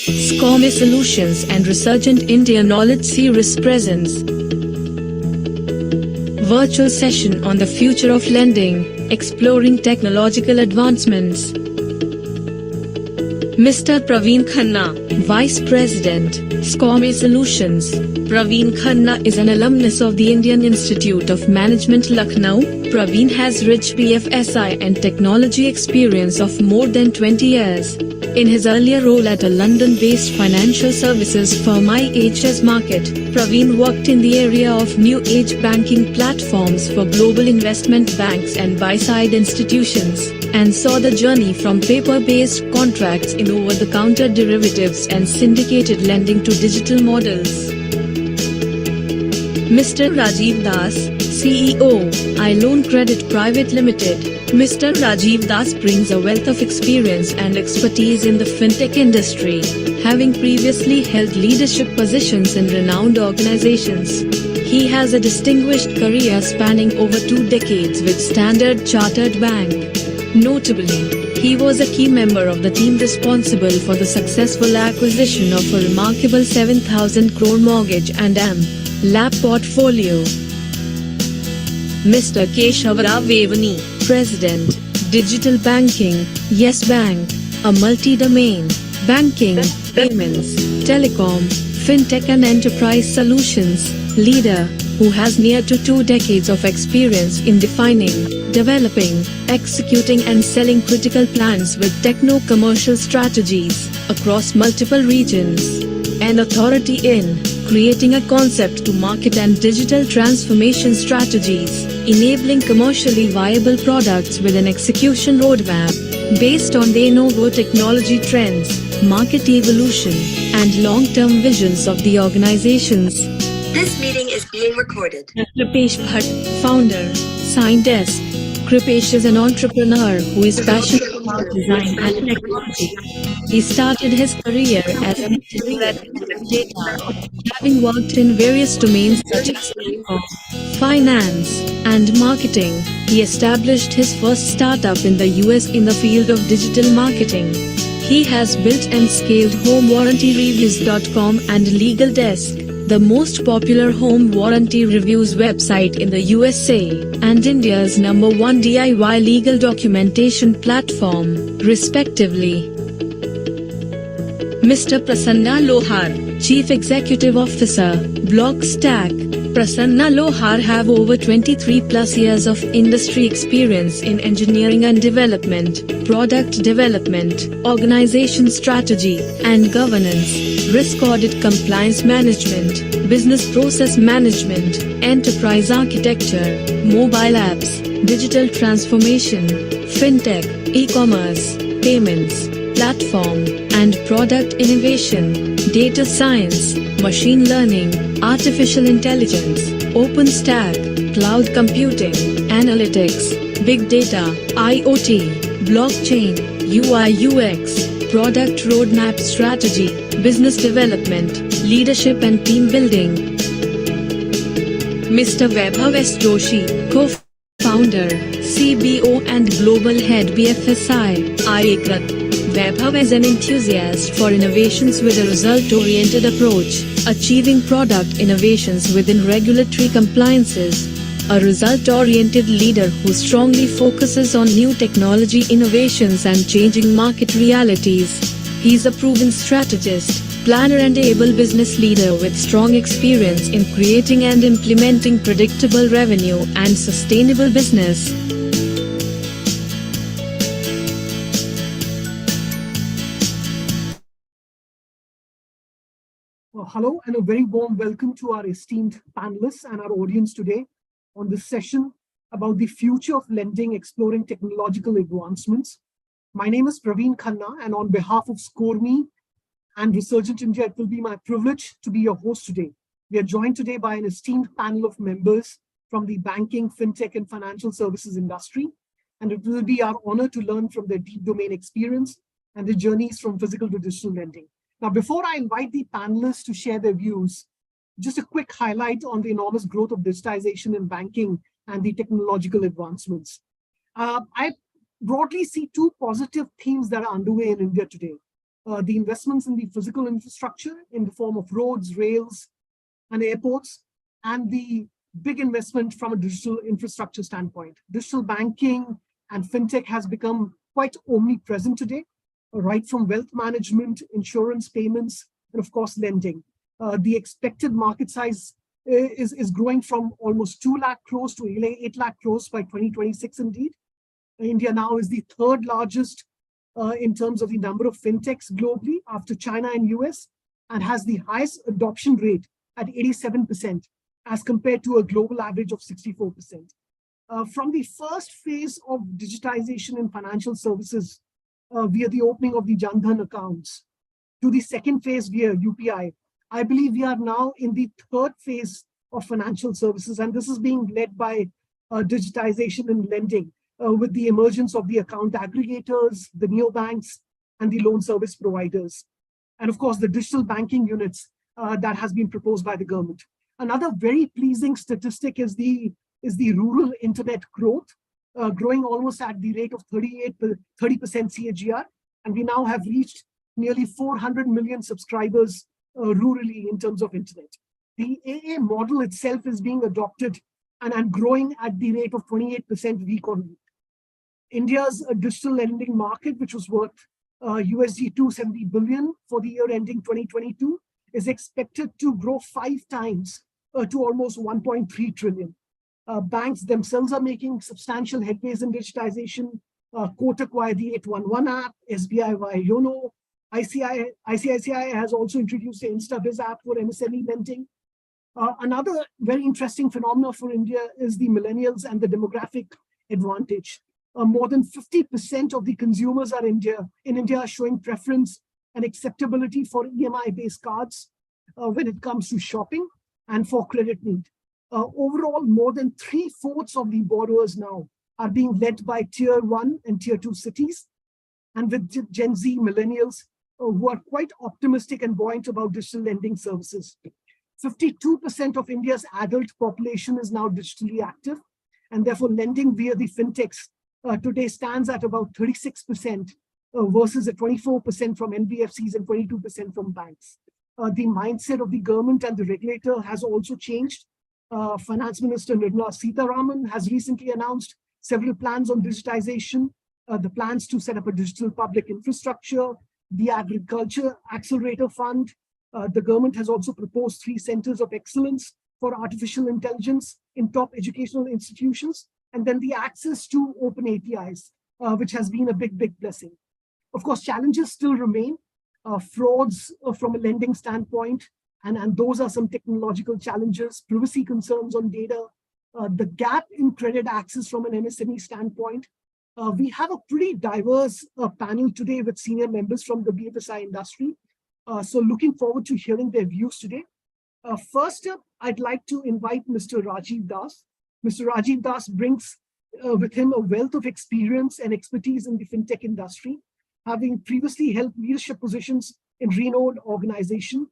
Scoreme Solutions and Resurgent India Knowledge Series presents Virtual Session on the Future of Lending, Exploring Technological Advancements. Mr. Praveen Khanna, Vice President, Scoreme Solutions. Praveen Khanna is an alumnus of the Indian Institute of Management, Lucknow. Praveen has rich BFSI and technology experience of more than 20 years. In his earlier role at a London-based financial services firm IHS Markit, Praveen worked in the area of new age banking platforms for global investment banks and buy-side institutions, and saw the journey from paper-based contracts in over-the-counter derivatives and syndicated lending to digital models. Mr. Rajiv Das, CEO, iLoan Credit Private Limited. Mr. Rajiv Das brings a wealth of experience and expertise in the fintech industry, having previously held leadership positions in renowned organizations. He has a distinguished career spanning over 2 decades with Standard Chartered Bank. Notably, he was a key member of the team responsible for the successful acquisition of a remarkable 7,000 crore mortgage and LAP portfolio. Mr. Keshavara Vevani, President, Digital Banking, Yes Bank, a multi-domain, banking, payments, telecom, fintech and enterprise solutions leader, who has near to 2 decades of experience in defining, developing, executing and selling critical plans with techno-commercial strategies across multiple regions. An authority in creating a concept to market and digital transformation strategies, enabling commercially viable products with an execution roadmap based on the Innovo technology trends, market evolution, and long-term visions of the organizations. This meeting is being recorded. Kripesh Bhatt, founder, Sign-Desk. Kripesh is an entrepreneur who is passionate about design and technology. He started his career as an engineer at data, having worked in various domains such as telecom, finance, and marketing. He established his first startup in the US in the field of digital marketing. He has built and scaled HomeWarrantyReviews.com and Legal Desk, the most popular home warranty reviews website in the USA, and India's #1 DIY legal documentation platform, respectively. Mr. Prasanna Lohar, Chief Executive Officer, Blockstack. Prasanna Lohar have over 23 plus years of industry experience in engineering and development, product development, organization strategy and governance, risk audit compliance management, business process management, enterprise architecture, mobile apps, digital transformation, fintech, e-commerce, payments, platform and product innovation, data science, machine learning, artificial intelligence, OpenStack, cloud computing, analytics, big data, IoT, blockchain, UI UX, product roadmap strategy, business development, leadership and team building. Mr. Vaibhav S. Joshi, co-founder, CBO and global head BFSI, IACRAT. Vaibhav is an enthusiast for innovations with a result-oriented approach, achieving product innovations within regulatory compliances. A result-oriented leader who strongly focuses on new technology innovations and changing market realities. He's a proven strategist, planner and able business leader with strong experience in creating and implementing predictable revenue and sustainable business. Hello and a very warm welcome to our esteemed panelists and our audience today on this session about the future of lending, exploring technological advancements. My name is Praveen Khanna, and on behalf of Scoreme and Resurgent India, it will be my privilege to be your host today. We are joined today by an esteemed panel of members from the banking, fintech, and financial services industry, and it will be our honor to learn from their deep domain experience and their journeys from physical to digital lending. Now, before I invite the panelists to share their views, just a quick highlight on the enormous growth of digitization in banking and the technological advancements. I broadly see 2 positive themes that are underway in India today. the investments in the physical infrastructure in the form of roads, rails, and airports, and the big investment from a digital infrastructure standpoint. Digital banking and fintech has become quite omnipresent today, right from wealth management, insurance payments, and of course, lending. The expected market size is growing from almost 2 lakh crores to 8 lakh crores by 2026 indeed. India now is the third largest in terms of the number of fintechs globally after China and US, and has the highest adoption rate at 87% as compared to a global average of 64%. From the first phase of digitization in financial services via the opening of the Jan Dhan accounts to the second phase via UPI, I believe we are now in the third phase of financial services, and this is being led by digitization and lending with the emergence of the account aggregators, the neobanks, and the loan service providers. And of course, the digital banking units that has been proposed by the government. Another very pleasing statistic is the rural internet growth, growing almost at the rate of 30% CAGR. And we now have reached nearly 400 million subscribers rurally in terms of internet. The AA model itself is being adopted and growing at the rate of 28% week on week. India's digital lending market, which was worth USD 270 billion for the year ending 2022, is expected to grow 5 times to almost 1.3 trillion. Banks themselves are making substantial headways in digitization. Kotak via the 811 app, SBI via YONO. ICICI has also introduced the InstaBiz app for MSME lending. Another very interesting phenomenon for India is the millennials and the demographic advantage. More than 50% of the consumers in India are showing preference and acceptability for EMI-based cards when it comes to shopping and for credit need. Overall, more than 3/4 of the borrowers now are being led by tier 1 and tier 2 cities, and with Gen Z millennials who are quite optimistic and buoyant about digital lending services. 52% of India's adult population is now digitally active, and therefore lending via the fintechs today stands at about 36% versus a 24% from NBFCs and 22% from banks. The mindset of the government and the regulator has also changed. Finance Minister Nirmala Sitharaman has recently announced several plans on digitization, the plans to set up a digital public infrastructure, the Agriculture Accelerator Fund. The government has also proposed 3 centers of excellence for artificial intelligence in top educational institutions, and then the access to open APIs, which has been a big blessing. Of course, challenges still remain, frauds from a lending standpoint, and those are some technological challenges, privacy concerns on data, the gap in credit access from an MSME standpoint. We have a pretty diverse panel today with senior members from the BFSI industry. So looking forward to hearing their views today. First up, I'd like to invite Mr. Rajiv Das. Mr. Rajiv Das brings with him a wealth of experience and expertise in the fintech industry, having previously held leadership positions in renowned organizations.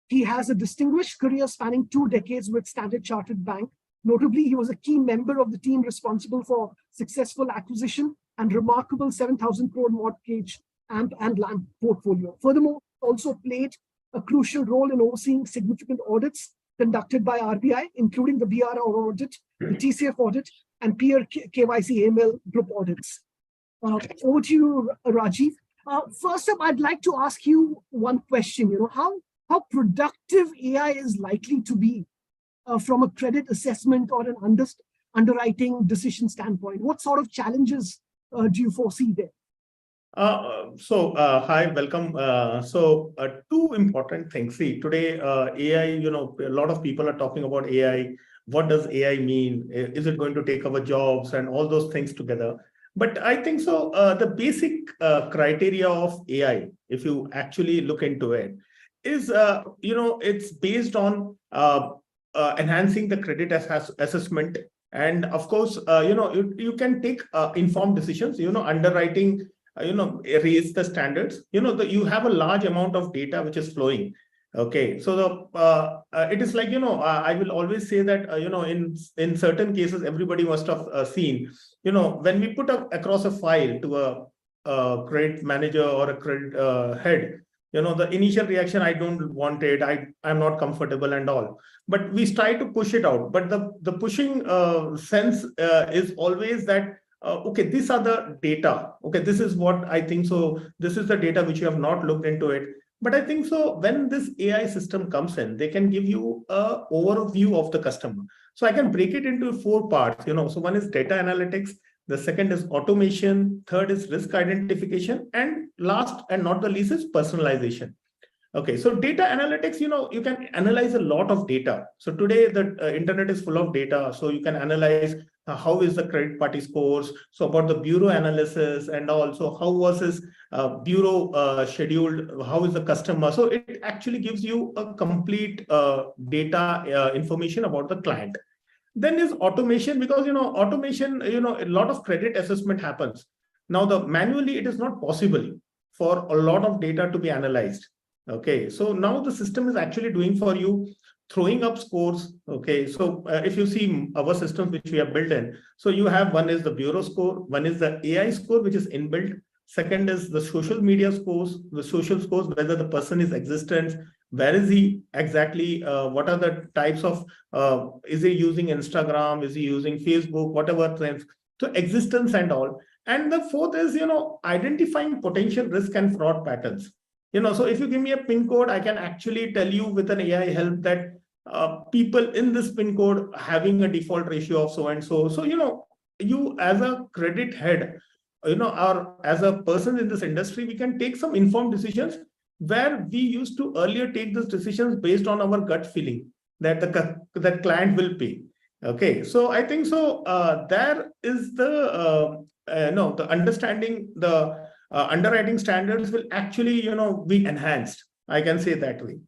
He has a distinguished career spanning 2 decades with Standard Chartered Bank. Notably, he was a key member of the team responsible for successful acquisition and remarkable 7,000 crore mortgage and land portfolio. Furthermore, also played a crucial role in overseeing significant audits conducted by RBI, including the BRR audit, the TCF audit, and peer KYC AML group audits. Over to you, Rajiv. First up, I'd like to ask you one question. How productive AI is likely to be from a credit assessment or an underwriting decision standpoint? What sort of challenges do you foresee there? Hi, welcome. 2 important things. See, today, AI, a lot of people are talking about AI. What does AI mean? Is it going to take our jobs and all those things together? But I think so. The basic criteria of AI, if you actually look into it, is, it's based on enhancing the credit assessment. And of course, you can take informed decisions, underwriting, raise the standards, you have a large amount of data which is flowing. Okay, so it is like, I will always say that, in certain cases, everybody must have seen, when we put across a file to a credit manager or a credit head, The initial reaction, I don't want it, I'm not comfortable and all. But we try to push it out. But the pushing sense is always that, okay, these are the data. Okay, this is what I think. So this is the data which you have not looked into it. But I think so when this AI system comes in, they can give you a overview of the customer. So I can break it into 4 parts. So one is data analytics, the second is automation, third is risk identification, and last and not the least is personalization. Okay, so data analytics, you can analyze a lot of data. So today the internet is full of data. So you can analyze how is the credit party scores, so about the bureau analysis, and also how was his bureau scheduled, how is the customer. So it actually gives you a complete data information about the client. Then is automation, because automation, a lot of credit assessment happens. Now the manually it is not possible for a lot of data to be analyzed. Okay, so now the system is actually doing for you, throwing up scores. Okay, so if you see our systems which we have built in, so you have, one is the bureau score, one is the AI score which is inbuilt, second is the social media scores, the social scores, whether the person is existent, where is he exactly, what are the types of, is he using Instagram, is he using Facebook, whatever things, so existence and all. And the fourth is, identifying potential risk and fraud patterns. So if you give me a pin code, I can actually tell you with an AI help that people in this pin code having a default ratio of so and so. So, you as a credit head, or as a person in this industry, we can take some informed decisions, where we used to earlier take these decisions based on our gut feeling that that client will pay. Okay, so I think so. There is the no, the understanding, the underwriting standards will actually be enhanced. I can say that way.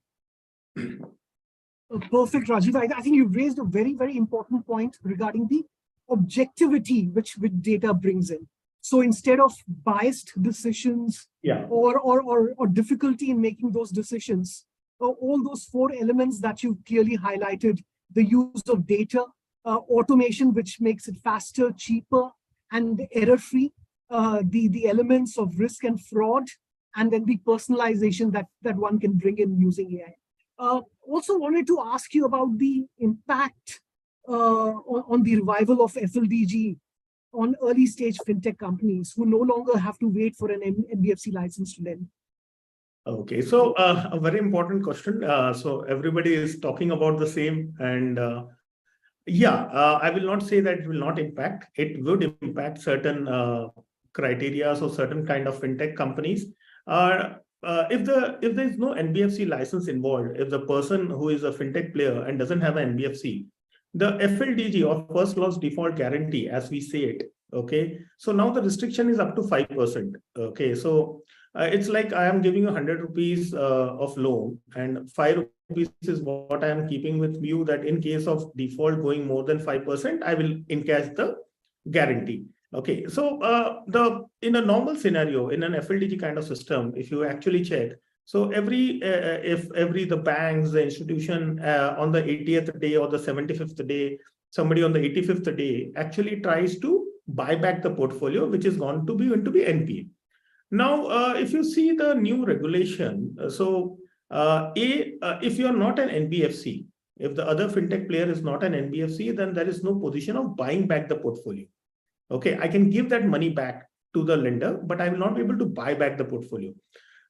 Perfect, Rajiv. I think you've raised a very, very important point regarding the objectivity which data brings in. So instead of biased decisions, Yeah, or difficulty in making those decisions, all those 4 elements that you clearly highlighted, the use of data, automation, which makes it faster, cheaper, and error-free, the elements of risk and fraud, and then the personalization that one can bring in using AI. Also wanted to ask you about the impact on the revival of FLDG on early stage fintech companies who no longer have to wait for an NBFC license to lend. Okay, so a very important question. So everybody is talking about the same, and I will not say that it will not impact. It would impact certain criteria, so certain kind of fintech companies. If there is no NBFC license involved, if the person who is a fintech player and doesn't have an NBFC, the FLDG, or first loss default guarantee, as we say it, okay, so now the restriction is up to 5%. Okay, so it's like I am giving you 100 rupees of loan, and 5 rupees is what I am keeping with you, that in case of default going more than 5%, I will encash the guarantee. Okay, so in a normal scenario, in an FLDG kind of system, if you actually check, so if the banks, the institution on the 80th day or the 75th day, somebody on the 85th day actually tries to buy back the portfolio, which is going to be NPA. Now, if you see the new regulation, if you're not an NBFC, if the other fintech player is not an NBFC, then there is no position of buying back the portfolio. Okay, I can give that money back to the lender, but I will not be able to buy back the portfolio.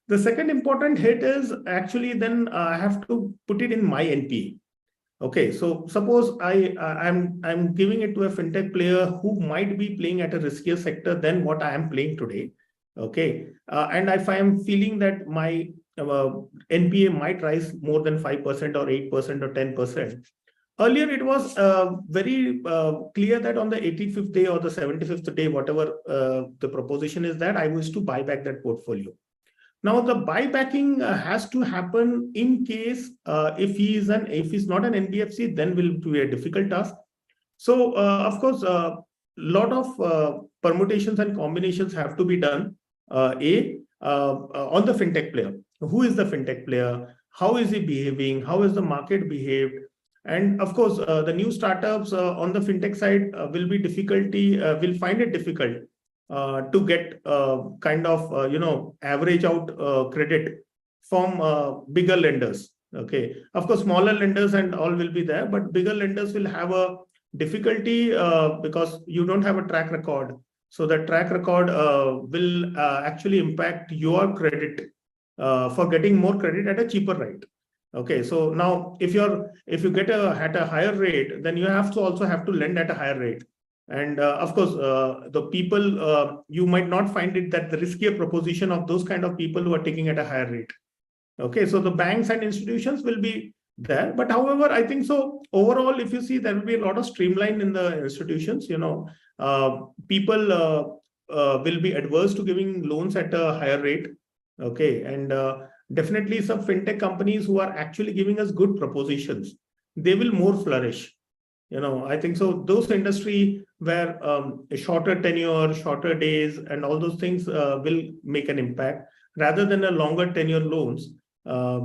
The second important hit is actually then I have to put it in my NPA. Okay, so suppose I'm giving it to a fintech player who might be playing at a riskier sector than what I am playing today. Okay, and if I am feeling that my NPA might rise more than 5% or 8% or 10%. Earlier, it was very clear that on the 85th day or the 75th day, whatever the proposition is, that I was to buy back that portfolio. Now, the buybacking has to happen in case if he's not an NBFC, then will be a difficult task. So, of course, a lot of permutations and combinations have to be done. On the fintech player, who is the fintech player? How is he behaving? How is the market behaved? And of course, the new startups on the fintech side will find it difficult to get kind of average out credit from bigger lenders. Okay, of course, smaller lenders and all will be there, but bigger lenders will have a difficulty because you don't have a track record. So that track record will actually impact your credit for getting more credit at a cheaper rate. Okay, so now if you get at a higher rate, then you also have to lend at a higher rate. And of course, the people you might not find it that the riskier proposition of those kind of people who are taking at a higher rate. Okay, so the banks and institutions will be there, but however, I think so overall, if you see, there will be a lot of streamline in the institutions. People will be adverse to giving loans at a higher rate. Okay, and definitely some fintech companies who are actually giving us good propositions, they will more flourish. I think so those industry where a shorter tenure, shorter days, and all those things will make an impact rather than a longer tenure loans,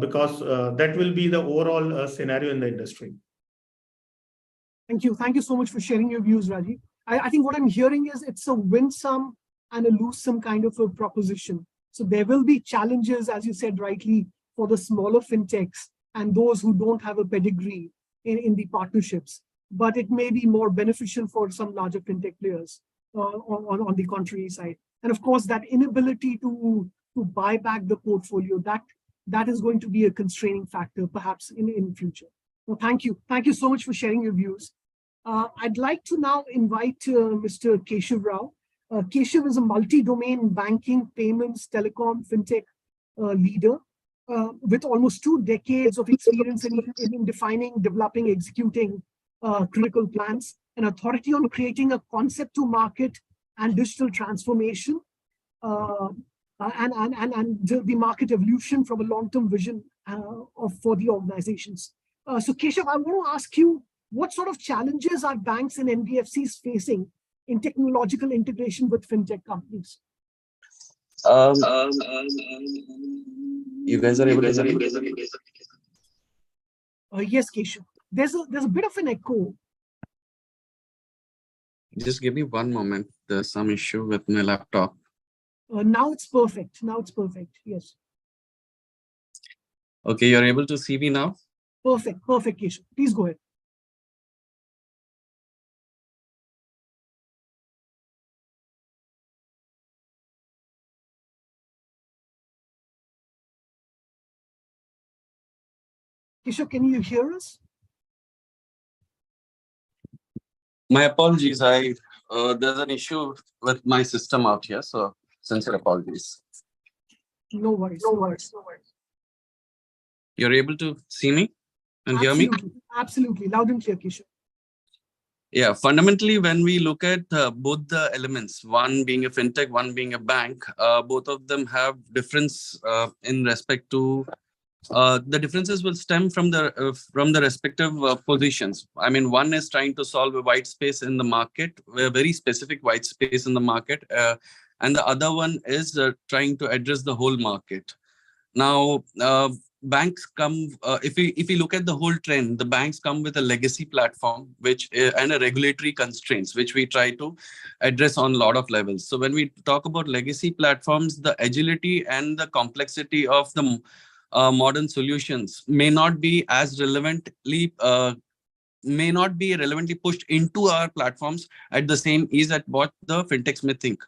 because that will be the overall scenario in the industry. Thank you. Thank you so much for sharing your views, Raji. I think what I'm hearing is it's a win some and a lose some kind of a proposition. So there will be challenges, as you said rightly, for the smaller fintechs and those who don't have a pedigree in the partnerships. But it may be more beneficial for some larger fintech players on the contrary side. And of course, that inability to buy back the portfolio, that is going to be a constraining factor perhaps in future. Well, thank you. Thank you so much for sharing your views. I'd like to now invite Mr. Keshav Rao. Keshav is a multi-domain banking, payments, telecom, fintech leader with almost 2 decades of experience in defining, developing, executing critical plans, an authority on creating a concept to market and digital transformation, and the market evolution from a long-term vision for the organizations. So Keshav, I want to ask you, what sort of challenges are banks and NBFCs facing in technological integration with fintech companies? You guys are able to hear me? Yes, Keshav. There's a bit of an echo. Just give me 1 moment. There's some issue with my laptop. Now it's perfect. Now it's perfect. Yes. Okay, you're able to see me now? Perfect. Perfect, Keshav. Please go ahead. Keshav, can you hear us? My apologies. There's an issue with my system out here, so sincere apologies. No worries. No worries. No worries. You're able to see me and hear me? Absolutely. Loud and clear, Keshav. Yeah, fundamentally, when we look at both the elements, one being a fintech, one being a bank, both of them have difference in respect to the differences will stem from the respective positions. I mean, one is trying to solve a white space in the market, a very specific white space in the market, and the other one is trying to address the whole market. Now, banks come, if we look at the whole trend, the banks come with a legacy platform, which and a regulatory constraints, which we try to address on a lot of levels. So when we talk about legacy platforms, the agility and the complexity of the modern solutions may not be relevantly pushed into our platforms at the same ease at what the fintechs may think.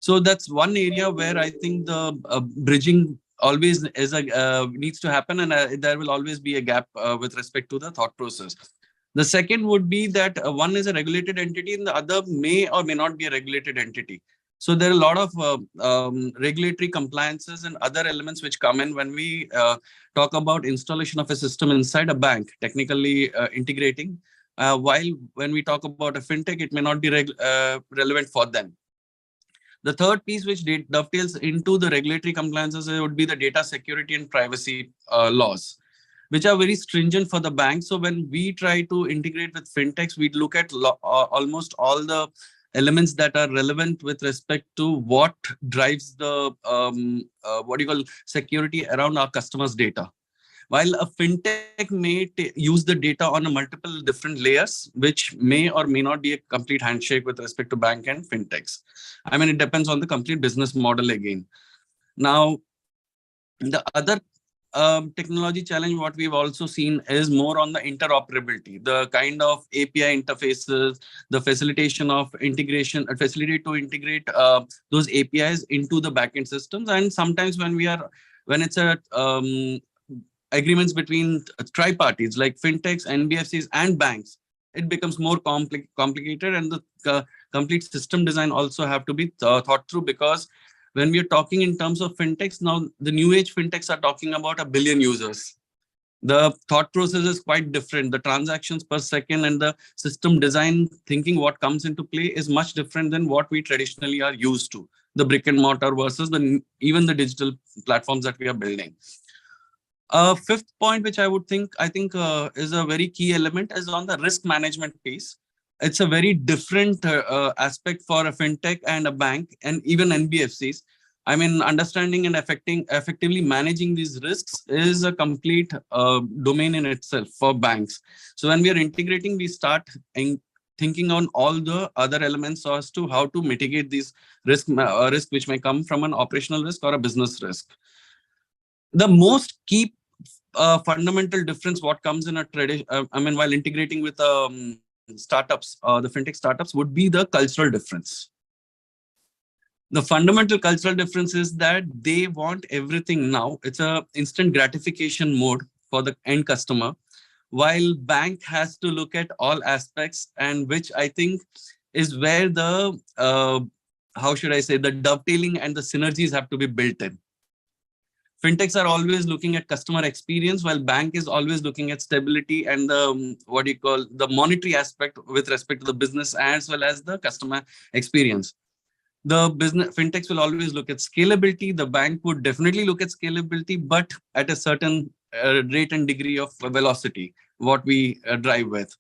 So that's one area where I think the bridging always is needs to happen, and there will always be a gap with respect to the thought process. The second would be that one is a regulated entity and the other may or may not be a regulated entity. So there are a lot of regulatory compliances and other elements which come in when we talk about installation of a system inside a bank, technically integrating, while when we talk about a fintech, it may not be relevant for them. The third piece which dovetails into the regulatory compliances would be the data security and privacy laws, which are very stringent for the bank. So when we try to integrate with fintechs, we look at almost all the elements that are relevant with respect to what drives the security around our customers' data. While a fintech may use the data on a multiple different layers, which may or may not be a complete handshake with respect to bank and fintechs. I mean, it depends on the complete business model again. Now, the other technology challenge, what we've also seen is more on the interoperability, the kind of API interfaces, the facilitation of integration, facility to integrate those APIs into the backend systems. And sometimes when it's a agreements between tri-parties like fintechs, NBFCs, and banks, it becomes more complicated, and the complete system design also have to be thought through, because when we are talking in terms of fintechs, now the new age fintechs are talking about 1 billion users. The thought process is quite different. The transactions per second and the system design thinking what comes into play is much different than what we traditionally are used to. The brick and mortar versus even the digital platforms that we are building. Fifth point, which I think is a very key element, is on the risk management piece. It's a very different aspect for a fintech and a bank and even NBFCs. I mean, understanding and effectively managing these risks is a complete domain in itself for banks. So when we are integrating, we start thinking on all the other elements as to how to mitigate these risk which may come from an operational risk or a business risk. The most key fundamental difference what comes in a tradition, while integrating with startups, the fintech startups, would be the cultural difference. The fundamental cultural difference is that they want everything now. It's a instant gratification mode for the end customer, while bank has to look at all aspects, and which I think is where the the dovetailing and the synergies have to be built in. Fintechs are always looking at customer experience, while bank is always looking at stability and the the monetary aspect with respect to the business as well as the customer experience. The fintechs will always look at scalability. The bank would definitely look at scalability, but at a certain rate and degree of velocity, what we drive with.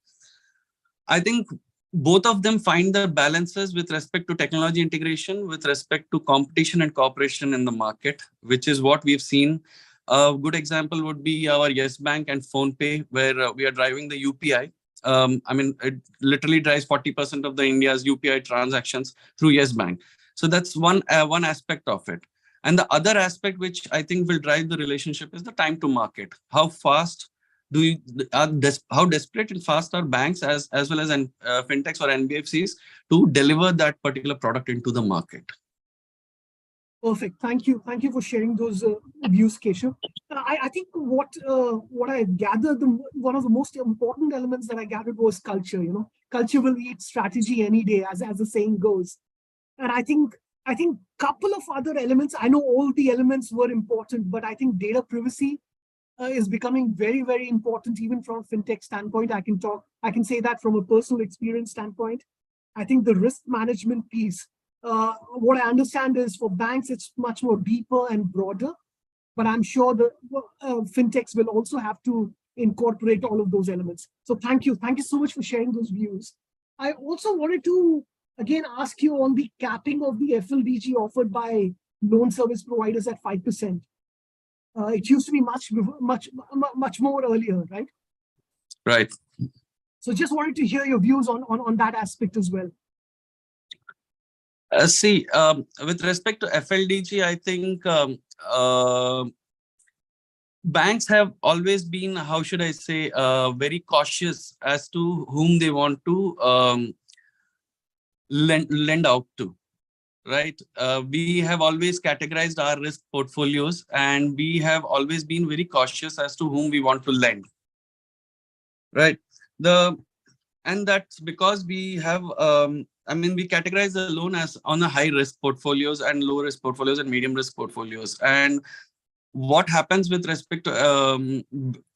I think both of them find the balances with respect to technology integration, with respect to competition and cooperation in the market, which is what we've seen. A good example would be our Yes Bank and PhonePe, where we are driving the UPI. It literally drives 40% of the India's UPI transactions through Yes Bank. So that's one aspect of it. And the other aspect which I think will drive the relationship is the time to market. How fast how desperate and fast are banks as well as fintechs or NBFCs to deliver that particular product into the market? Perfect. Thank you. Thank you for sharing those views, Keshav. I think what I gathered, one of the most important elements that I gathered was culture. Culture will eat strategy any day, as the saying goes. And I think couple of other elements. I know all the elements were important, but I think data privacy is becoming very, very important, even from a fintech standpoint. I can say that from a personal experience standpoint. I think the risk management piece, what I understand is for banks, it's much more deeper and broader, but I'm sure the fintechs will also have to incorporate all of those elements. So thank you. Thank you so much for sharing those views. I also wanted to, again, ask you on the capping of the FLDG offered by loan service providers at 5%. It used to be much more earlier, right? Right. So just wanted to hear your views on that aspect as well. With respect to FLDG, I think banks have always been, very cautious as to whom they want to lend out to. Right. We have always categorized our risk portfolios, and we have always been very cautious as to whom we want to lend. Right. And that's because we have, we categorize the loan as on a high risk portfolios and low risk portfolios and medium risk portfolios. And what happens with respect to the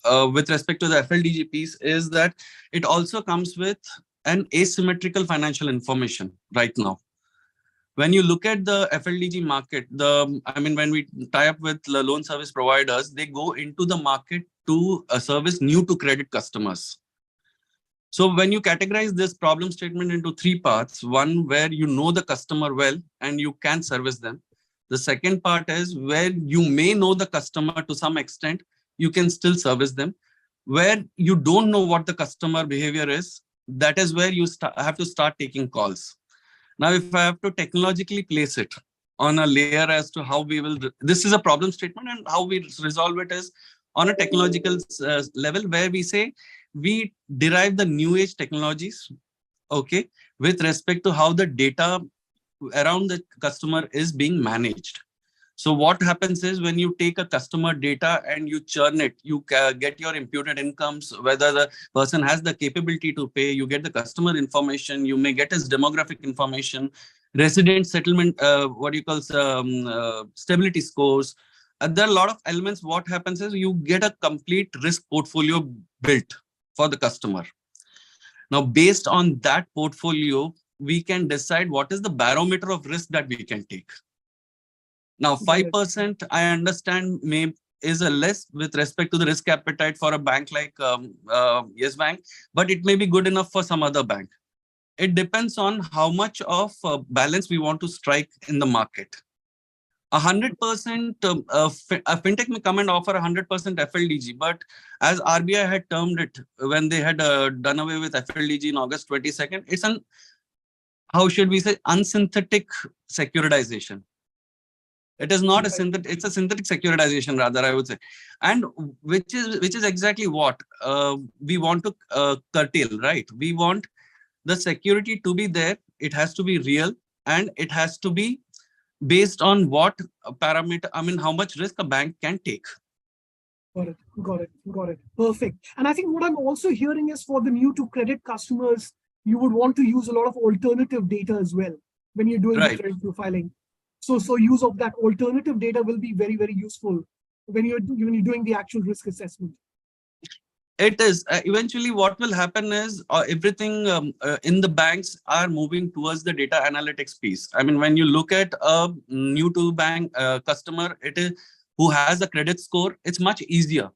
FLDG piece is that it also comes with an asymmetrical financial information right now. When you look at the FLDG market, when we tie up with the loan service providers, they go into the market to service new to credit customers. So when you categorize this problem statement into three parts, one where you know the customer well and you can service them. The second part is where you may know the customer to some extent, you can still service them. Where you don't know what the customer behavior is, that is where you have to start taking calls. Now, if I have to technologically place it, on a layer as to how we will, this is a problem statement, and how we resolve it is on a technological level, where we say we derive the new age technologies, okay, with respect to how the data around the customer is being managed. So what happens is, when you take a customer data and you churn it, you get your imputed incomes, whether the person has the capability to pay, you get the customer information, you may get his demographic information, resident settlement, what you call stability scores. There are a lot of elements. What happens is you get a complete risk portfolio built for the customer. Now, based on that portfolio, we can decide what is the barometer of risk that we can take. Now, 5%, I understand, is a less with respect to the risk appetite for a bank like Yes Bank, but it may be good enough for some other bank. It depends on how much of balance we want to strike in the market. 100%, a fintech may come and offer 100% FLDG, but as RBI had termed it when they had done away with FLDG in August 22nd, it's an, how should we say, unsynthetic securitization. It is not a synthetic, it's a synthetic securitization rather, I would say. And which is exactly what we want to curtail, right? We want the security to be there. It has to be real, and it has to be based on what parameter, I mean, how much risk a bank can take. Got it. Perfect. And I think what I'm also hearing is, for the new to credit customers, you would want to use a lot of alternative data as well when you're doing the credit profiling. So use of that alternative data will be very, very useful when you're doing the actual risk assessment. It is. Eventually, what will happen is everything in the banks are moving towards the data analytics piece. I mean, when you look at a new to bank customer, it is who has a credit score, it's much easier.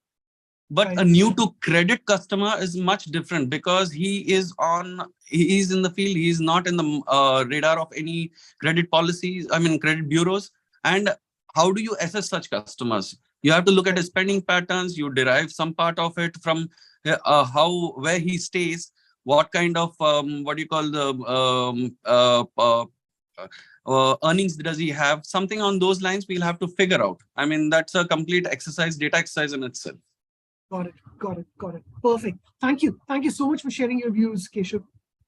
But a new to credit customer is much different, because he is in the field. He is not in the radar of any credit policies, I mean, credit bureaus. And how do you assess such customers? You have to look at his spending patterns. You derive some part of it from where he stays, what kind of what do you call the earnings does he have? Something on those lines we'll have to figure out. I mean, that's a complete exercise, data exercise in itself. Got it. Perfect. Thank you so much for sharing your views, Keshav.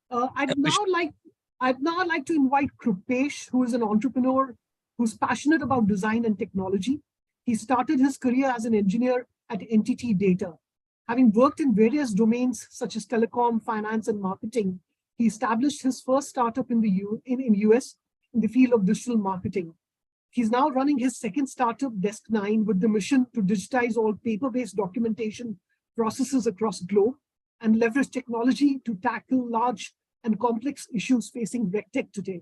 I'd now like to invite Krupesh, who is an entrepreneur who's passionate about design and technology. He started his career as an engineer at Entity Data. Having worked in various domains such as telecom, finance, and marketing, he established his first startup in the US in the field of digital marketing. He's now running his second startup, Desk9, with the mission to digitize all paper-based documentation processes across the globe and leverage technology to tackle large and complex issues facing RegTech today.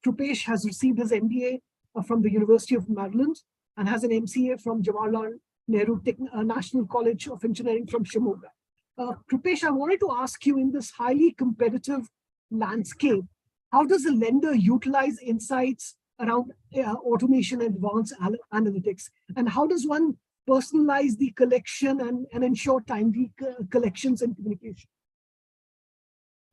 Krupesh has received his MBA from the University of Maryland and has an MCA from Jawaharlal Nehru National College of Engineering from Shimoga. Krupesh, I wanted to ask you, in this highly competitive landscape, how does a lender utilize insights around automation and advanced analytics? And how does one personalize the collection and ensure timely collections and communication?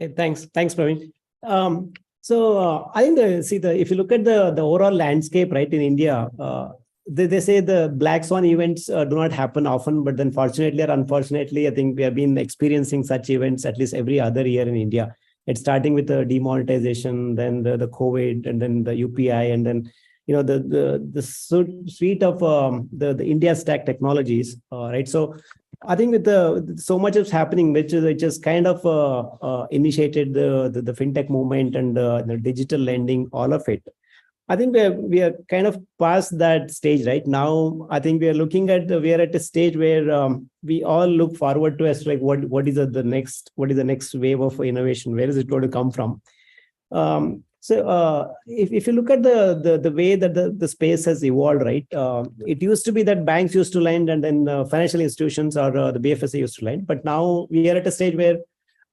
Hey, thanks, Praveen. I think if you look at the overall landscape, right, in India, they say the black swan events do not happen often, but then fortunately or unfortunately, I think we have been experiencing such events at least every other year in India. It's starting with the demonetization, then the COVID, and then the UPI, and then the suite of the India stack technologies, right? So I think with so much is happening, which is kind of initiated the fintech movement and the digital lending, all of it. I think we are kind of past that stage right now. I think we are at a stage where we all look forward to as like what is the next wave of innovation? Where is it going to come from? If you look at the way that the space has evolved, right? It used to be that banks used to lend, and then financial institutions or the BFSI used to lend. But now we are at a stage where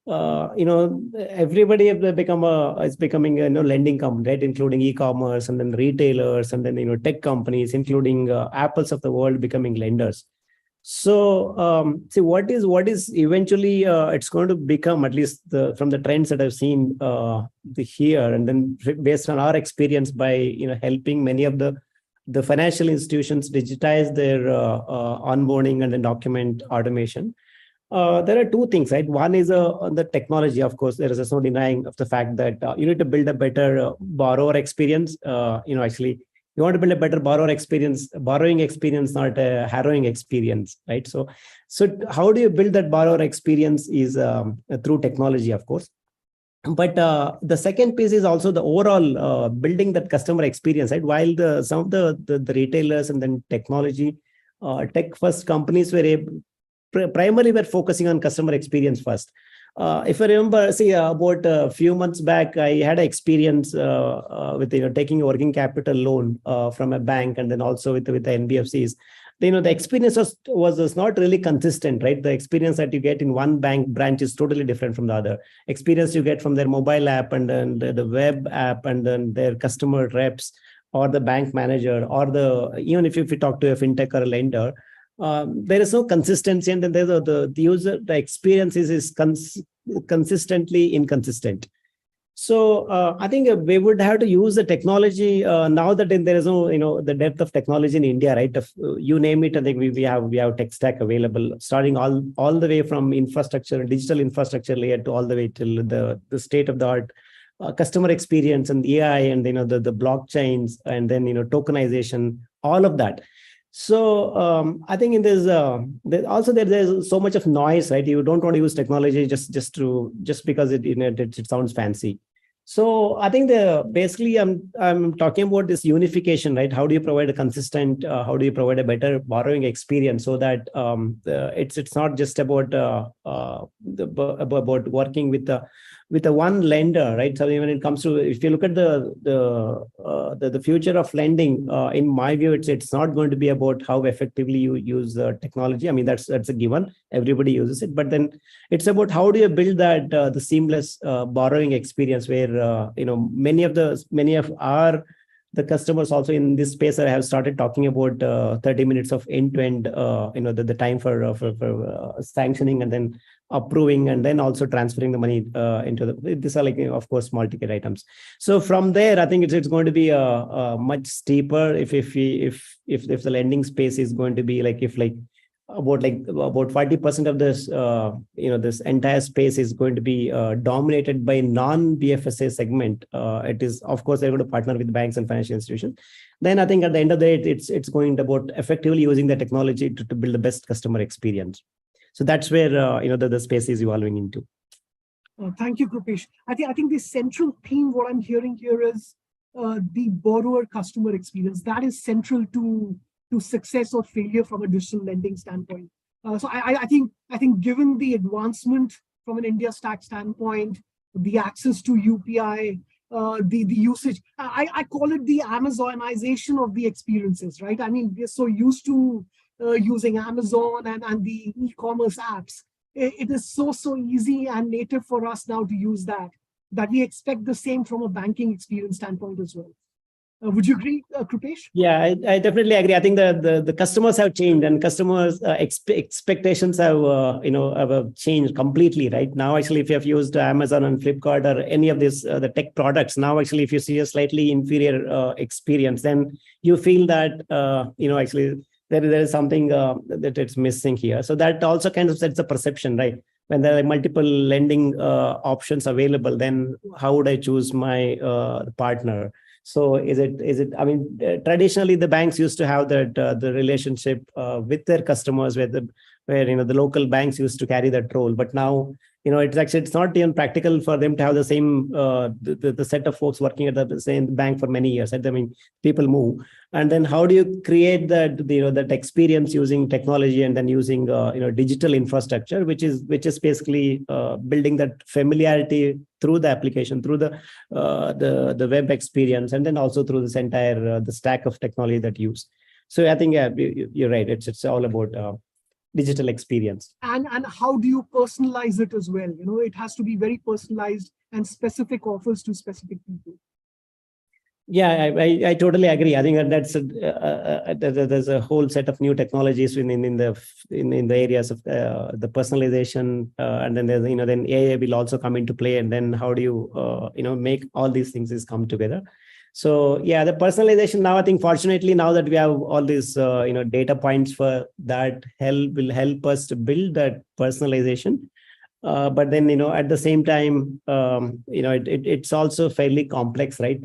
everybody is becoming a lending company, right? Including e-commerce, and then retailers, and then tech companies, including Apples of the world becoming lenders. So see what is eventually it's going to become, at least from the trends that I've seen here, and then based on our experience by helping many of the financial institutions digitize their onboarding and then document automation. There are two things, right? One is on the technology. Of course, there is no denying of the fact that you need to build a better borrower experience. Actually, you want to build a better borrowing experience, not a harrowing experience, right? So how do you build that borrower experience is through technology, of course. But the second piece is also the overall building that customer experience, right? While some of the retailers and then technology tech first companies primarily were focusing on customer experience first. If I remember, see, about a few months back, I had an experience with taking a working capital loan from a bank, and then also with the NBFCs. The experience was not really consistent, right? The experience that you get in one bank branch is totally different from the other. Experience you get from their mobile app and then the web app and then their customer reps or the bank manager, or even if you talk to a fintech or a lender, there is no consistency, and then there's the experience is consistently inconsistent. So I think we would have to use the technology now that there is no the depth of technology in India, right? You name it, I think we have tech stack available, starting all the way from infrastructure, digital infrastructure layer, to all the way till the state of the art customer experience and AI and the blockchains and then tokenization, all of that. So I think in this there's so much of noise, right? You don't want to use technology just because it sounds fancy. So I think basically I'm talking about this unification, right? How do you provide a consistent, how do you provide a better borrowing experience so that it's not just about working with the one lender, right? So when it comes to, if you look at the future of lending, in my view, it's not going to be about how effectively you use technology. I mean, that's a given. Everybody uses it, but then it's about how do you build that the seamless borrowing experience where many of the customers also in this space have started talking about 30 minutes of end-to-end, the time for sanctioning and then approving and then also transferring the money into these are of course multi-ticket items. So from there, I think it's going to be much steeper if the lending space is going to be about 40% of this this entire space is going to be dominated by non-BFSA segment. It is, of course, they're going to partner with banks and financial institutions. Then I think at the end of the day, it's going about effectively using the technology to build the best customer experience. So that's where the space is evolving into. Thank you, Krupesh. I think the central theme, what I'm hearing here is the borrower customer experience. That is central to success or failure from a digital lending standpoint. So I think given the advancement from an India stack standpoint, the access to UPI, the usage, I call it the Amazonization of the experiences, right? I mean, we're so used to using Amazon and the e-commerce apps. It is so easy and native for us now to use that we expect the same from a banking experience standpoint as well. Would you agree, Krupesh? Yeah, I definitely agree. I think the customers have changed and customers' expectations have changed completely. Right now, actually, if you have used Amazon and Flipkart or any of these the tech products, now actually, if you see a slightly inferior experience, then you feel that actually there is something that it's missing here. So that also kind of sets a perception, right? When there are multiple lending options available, then how would I choose my partner? So is it? I mean, traditionally the banks used to have that the relationship with their customers, where the local banks used to carry that role. But now it's not even practical for them to have the same the set of folks working at the same bank for many years. Right? I mean, people move, and then how do you create that that experience using technology and then using digital infrastructure, which is basically building that familiarity through the application, through the web experience, and then also through this entire the stack of technology that you use. So I think you're right. It's all about digital experience. And how do you personalize it as well? It has to be very personalized and specific offers to specific people. Yeah, I totally agree. I think that's there's a whole set of new technologies in the areas of the personalization, and then there's then AI will also come into play, and then how do you make all these things is come together. So yeah, the personalization now, I think fortunately now that we have all these data points for that will help us to build that personalization. But then at the same time, it's also fairly complex, right?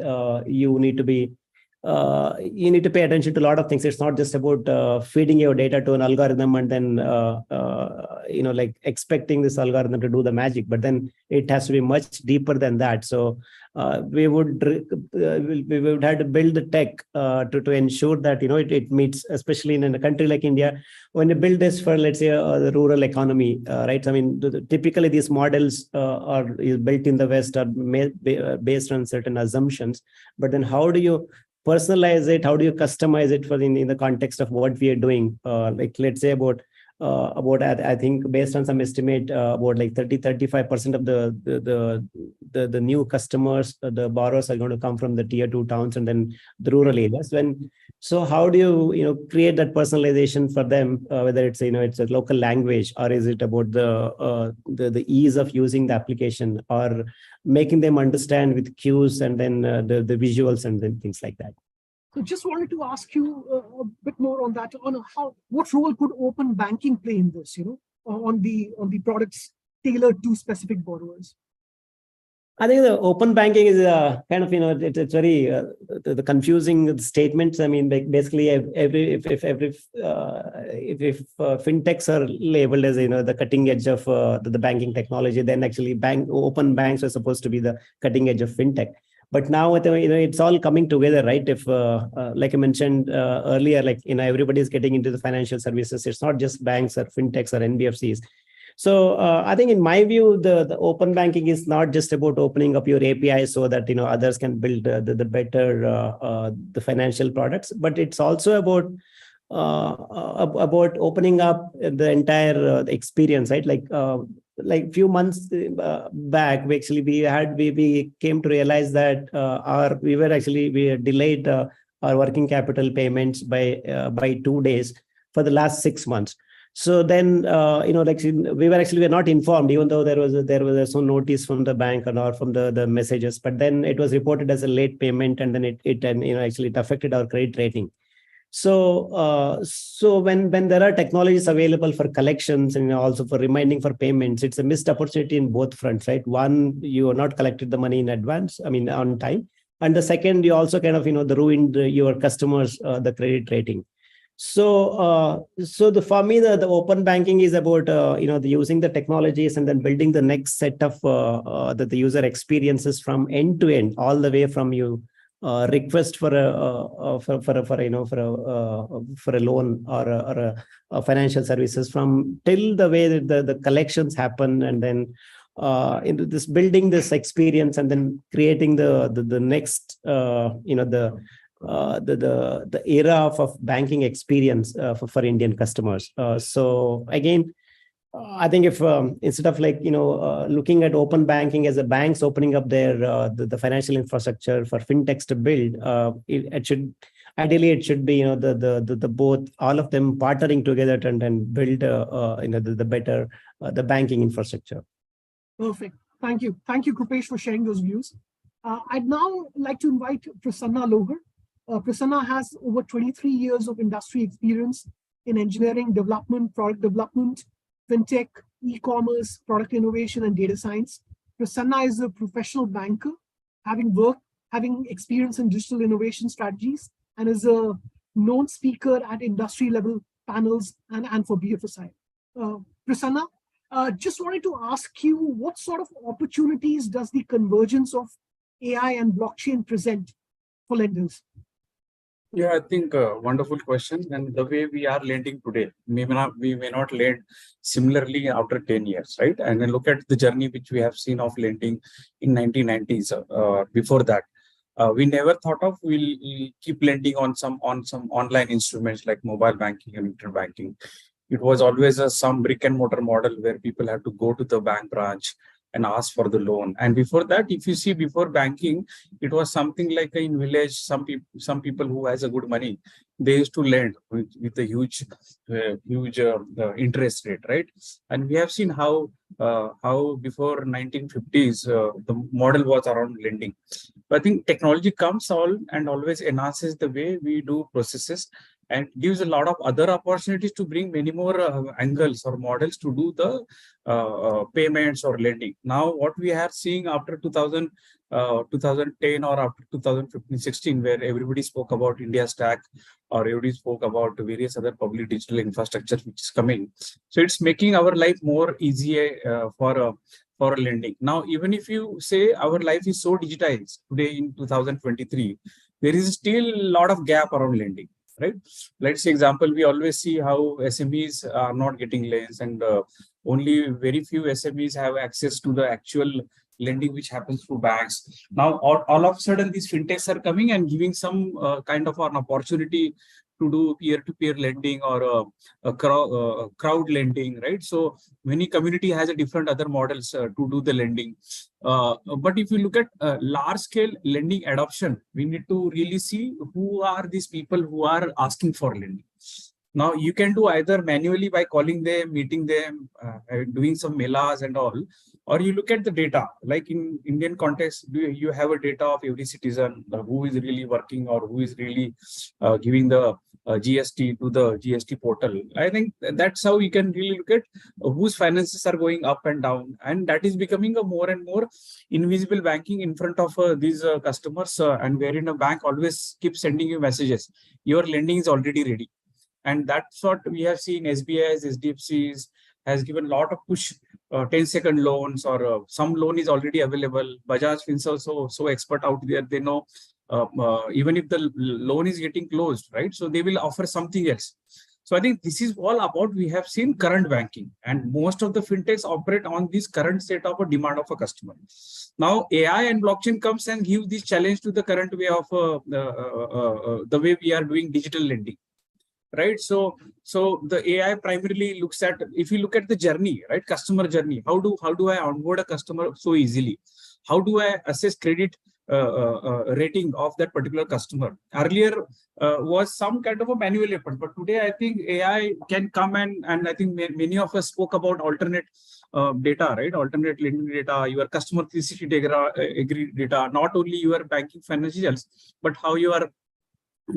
You need to pay attention to a lot of things. It's not just about feeding your data to an algorithm and then like expecting this algorithm to do the magic, but then it has to be much deeper than that. So we would have to build the tech to ensure that it meets, especially in a country like India, when you build this for, let's say, the rural economy, right? I mean, typically these models are built in the West are based on certain assumptions, but then how do you personalize it? How do you customize it for in the context of what we are doing? Like, let's say about I think based on some estimate, about like 35% of the new customers, the borrowers are going to come from the tier 2 towns and then the rural areas. So how do you create that personalization for them, whether it's it's a local language, or is it about the ease of using the application, or making them understand with cues and then the visuals and then things like that. So just wanted to ask you a bit more on that, on what role could open banking play in this, on the products tailored to specific borrowers? I think the open banking is kind of it's very the confusing statements. I mean, basically, if fintechs are labeled as the cutting edge of the banking technology, then actually open banks are supposed to be the cutting edge of fintech. But now it's all coming together, right? If like I mentioned earlier, like everybody's getting into the financial services. It's not just banks or fintechs or NBFCs. So I think in my view, the open banking is not just about opening up your API so that others can build the better the financial products, but it's also about opening up the entire experience, right? Like few months back, we came to realize that we had delayed our working capital payments by 2 days for the last 6 months. So then, we were not informed, even though there was no notice from the bank or from the messages. But then it was reported as a late payment, and then it affected our credit rating. So, when there are technologies available for collections and also for reminding for payments, it's a missed opportunity in both fronts, right? One, you are not collected the money in advance, on time, and the second, you also kind of ruined your customers the credit rating. So, for me, the open banking is about using the technologies and then building the next set of the user experiences from end to end, all the way from you request for a loan or a financial services, from till the way that the collections happen, and then into this building this experience and then creating the next the era of banking experience for Indian customers. So again, I think if instead of looking at open banking as the banks opening up their the financial infrastructure for fintechs to build, it should be the both, all of them partnering together and build the better the banking infrastructure. Perfect. Thank you, Krupesh, for sharing those views. I'd now like to invite Prasanna Lohar. Prasanna has over 23 years of industry experience in engineering, development, product development, fintech, e-commerce, product innovation, and data science. Prasanna is a professional banker, having experience in digital innovation strategies, and is a known speaker at industry level panels and for BFSI. Prasanna, just wanted to ask you, what sort of opportunities does the convergence of AI and blockchain present for lenders? Yeah, I think wonderful question. And the way we are lending today, we may not lend similarly after 10 years, right? And then look at the journey which we have seen of lending in 1990s. Before that, we never thought of we'll keep lending on some online instruments like mobile banking and internet banking. It was always some brick and mortar model where people had to go to the bank branch and ask for the loan. And before that, if you see, before banking, it was something like in village, some people who has a good money, they used to lend with a huge interest rate, right? And we have seen how before 1950s the model was around lending. But I think technology comes and always enhances the way we do processes, and gives a lot of other opportunities to bring many more angles or models to do the payments or lending. Now, what we are seeing after 2010 or after 2015-16, where everybody spoke about India Stack, or everybody spoke about various other public digital infrastructure which is coming. So it's making our life more easier for lending. Now, even if you say our life is so digitized today in 2023, there is still a lot of gap around lending, right? Let's say example, we always see how SMEs are not getting loans, and only very few SMEs have access to the actual lending which happens through banks. Now, all of a sudden, these fintechs are coming and giving some kind of an opportunity to do peer-to-peer lending or crowd lending, right? So many community has a different other models to do the lending. But if you look at large-scale lending adoption, we need to really see who are these people who are asking for lending. Now, you can do either manually by calling them, meeting them, doing some melas and all, or you look at the data. Like in Indian context, you have a data of every citizen who is really working or who is really giving the GST to the GST portal. I think that's how you can really look at whose finances are going up and down, and that is becoming a more and more invisible banking in front of these customers, and wherein a bank always keeps sending you messages, your lending is already ready. And that's what we have seen. SBIs, SDFCs has given a lot of push, 10-second loans, or some loan is already available. Bajaj Finserv so expert out there, they know even if the loan is getting closed, right? So they will offer something else. So I think this is all about, we have seen current banking, and most of the fintechs operate on this current state of a demand of a customer. Now AI and blockchain comes and give this challenge to the current way of the way we are doing digital lending. Right, so the AI primarily looks at, if you look at the journey, right, customer journey, how do I onboard a customer so easily? How do I assess credit rating of that particular customer? Earlier was some kind of a manual effort, but today I think AI can come and I think many of us spoke about alternate data, right? Alternate lending data, your customer 360 data, not only your banking financials, but how you are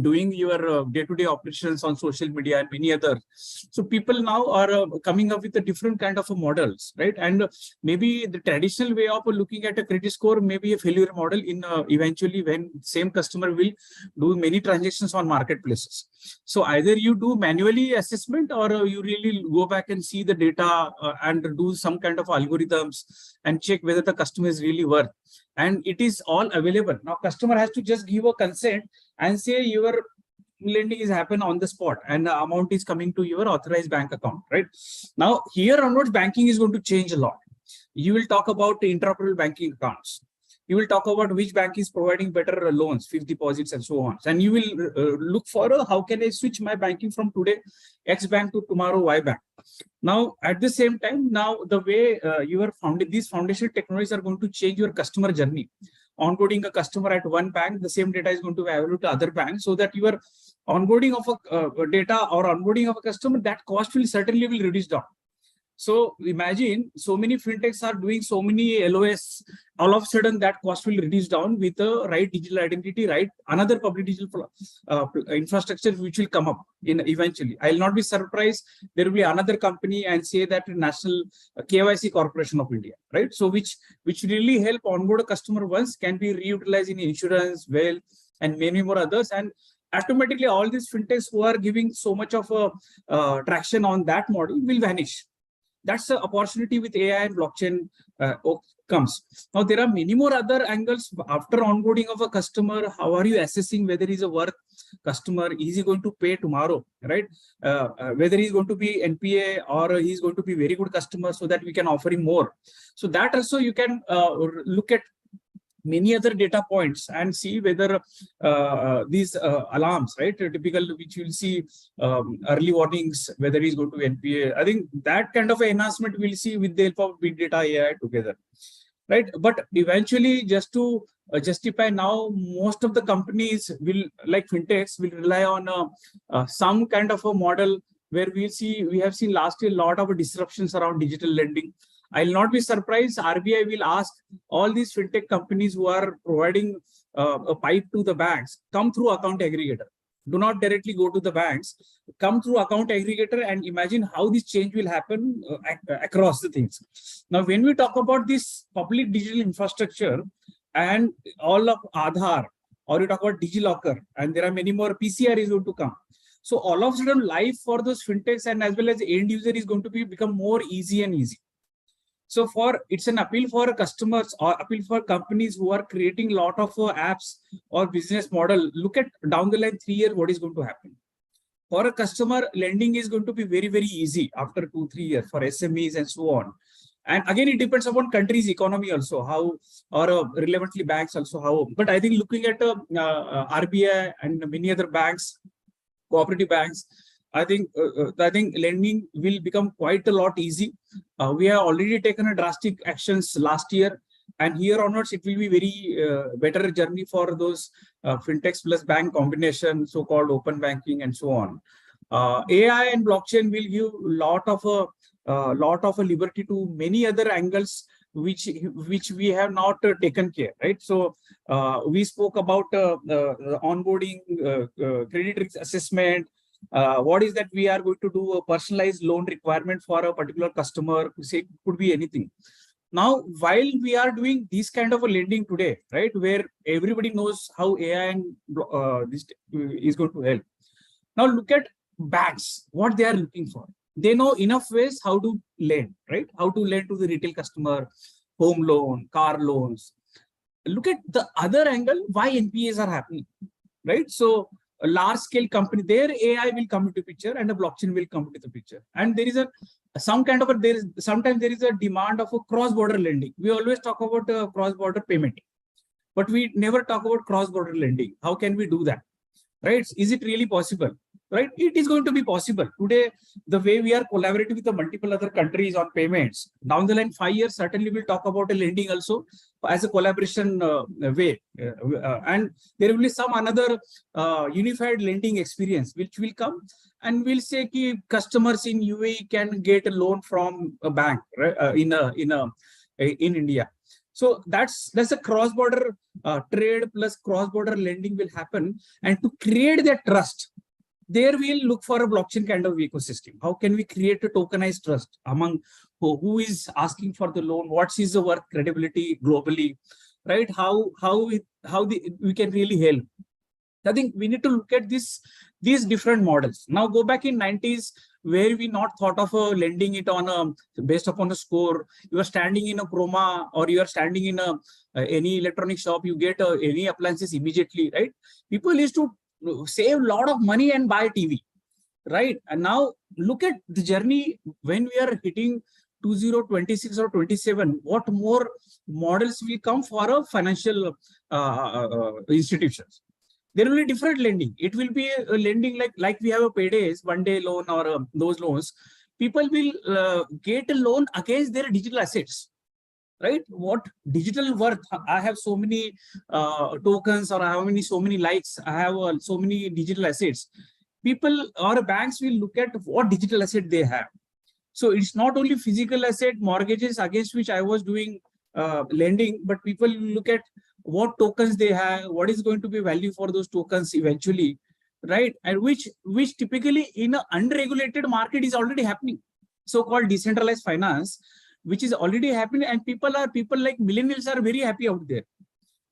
doing your day-to-day operations on social media and many others. So people now are coming up with a different kind of models, right? And maybe the traditional way of looking at a credit score may be a failure model in eventually when same customer will do many transactions on marketplaces. So either you do manually assessment, or you really go back and see the data and do some kind of algorithms and check whether the customer is really worth. And it is all available. Now, customer has to just give a consent and say your lending is happen on the spot and the amount is coming to your authorized bank account, right? Now, here onwards, banking is going to change a lot. You will talk about interoperable banking accounts. You will talk about which bank is providing better loans, fixed deposits, and so on. And you will look for how can I switch my banking from today X bank to tomorrow Y bank. Now, at the same time, now the way these foundational technologies are going to change your customer journey. Onboarding a customer at one bank, the same data is going to be available to other banks, so that your onboarding of a data or onboarding of a customer, that cost will certainly reduce down. So imagine so many fintechs are doing so many LOS, all of a sudden that cost will reduce down with the right digital identity, right? Another public digital infrastructure which will come up in eventually. I'll not be surprised. There will be another company and say that National KYC Corporation of India, right? So which really help onboard a customer once can be reutilized in insurance, wealth, and many more others. And automatically all these fintechs who are giving so much of a traction on that model will vanish. That's the opportunity with AI and blockchain comes. Now, there are many more other angles after onboarding of a customer. How are you assessing whether he's a worth customer? Is he going to pay tomorrow, right? Whether he's going to be NPA or he's going to be very good customer, so that we can offer him more. So that also you can look at many other data points and see whether these alarms, right, typical, which you'll see early warnings, whether he's going to NPA. I think that kind of enhancement we'll see with the help of big data AI together, right? But eventually, just to justify now, most of the companies will, like fintechs, will rely on some kind of a model where we have seen last year a lot of disruptions around digital lending. I'll not be surprised. RBI will ask all these fintech companies who are providing a pipe to the banks, come through account aggregator. Do not directly go to the banks, come through account aggregator, and imagine how this change will happen across the things. Now, when we talk about this public digital infrastructure and all of Aadhaar, or you talk about DigiLocker, and there are many more, PCR is going to come. So all of a sudden, life for those fintechs and as well as the end user is going to become more easy and easy. So it's an appeal for customers or appeal for companies who are creating a lot of apps or business model. Look at down the line 3 years, what is going to happen. For a customer, lending is going to be very, very easy after 2-3 years for SMEs and so on. And again, it depends upon country's economy also, how, or relevantly banks also how. But I think looking at RBI and many other banks, cooperative banks, I think lending will become quite a lot easy. We have already taken a drastic actions last year, and here onwards it will be very better journey for those fintechs plus bank combination, so-called open banking and so on. AI and blockchain will give lot of a liberty to many other angles which we have not taken care, right? So we spoke about onboarding, credit risk assessment. What is that we are going to do a personalized loan requirement for a particular customer, say could be anything. Now, while we are doing this kind of a lending today, right, where everybody knows how AI and this is going to help. Now look at banks, what they are looking for. They know enough ways how to lend, right? How to lend to the retail customer, home loan, car loans. Look at the other angle, why NPAs are happening, right? So a large scale company, their AI will come into picture and a blockchain will come into the picture. And there is sometimes there is a demand of a cross-border lending. We always talk about cross-border payment, but we never talk about cross-border lending. How can we do that, right? Is it really possible? Right? It is going to be possible. Today, the way we are collaborating with the multiple other countries on payments, down the line 5 years, certainly we'll talk about a lending also as a collaboration way. And there will be some another unified lending experience which will come, and we'll say ki customers in UAE can get a loan from a bank, right? in India. So that's a cross-border trade plus cross-border lending will happen, and to create that trust, there we'll look for a blockchain kind of ecosystem. How can we create a tokenized trust among who is asking for the loan? What is the work credibility globally, right? How we can really help. I think we need to look at these different models. Now go back in 90s where we not thought of lending it on based upon a score. You are standing in a Croma or you are standing in any electronic shop, you get any appliances immediately, right? People used to save a lot of money and buy TV, right? And now look at the journey when we are hitting 2026 or 27. What more models will come for a financial institutions? There will be different lending. It will be a lending like we have a paydays, one-day loan or those loans. People will get a loan against their digital assets. Right? What digital worth? I have so many tokens, or I have so many likes. I have so many digital assets. People or banks will look at what digital asset they have. So it's not only physical asset, mortgages against which I was doing lending, but people look at what tokens they have, what is going to be value for those tokens eventually, right? And which typically in an unregulated market is already happening. So-called decentralized finance, which is already happening, and people like millennials are very happy out there.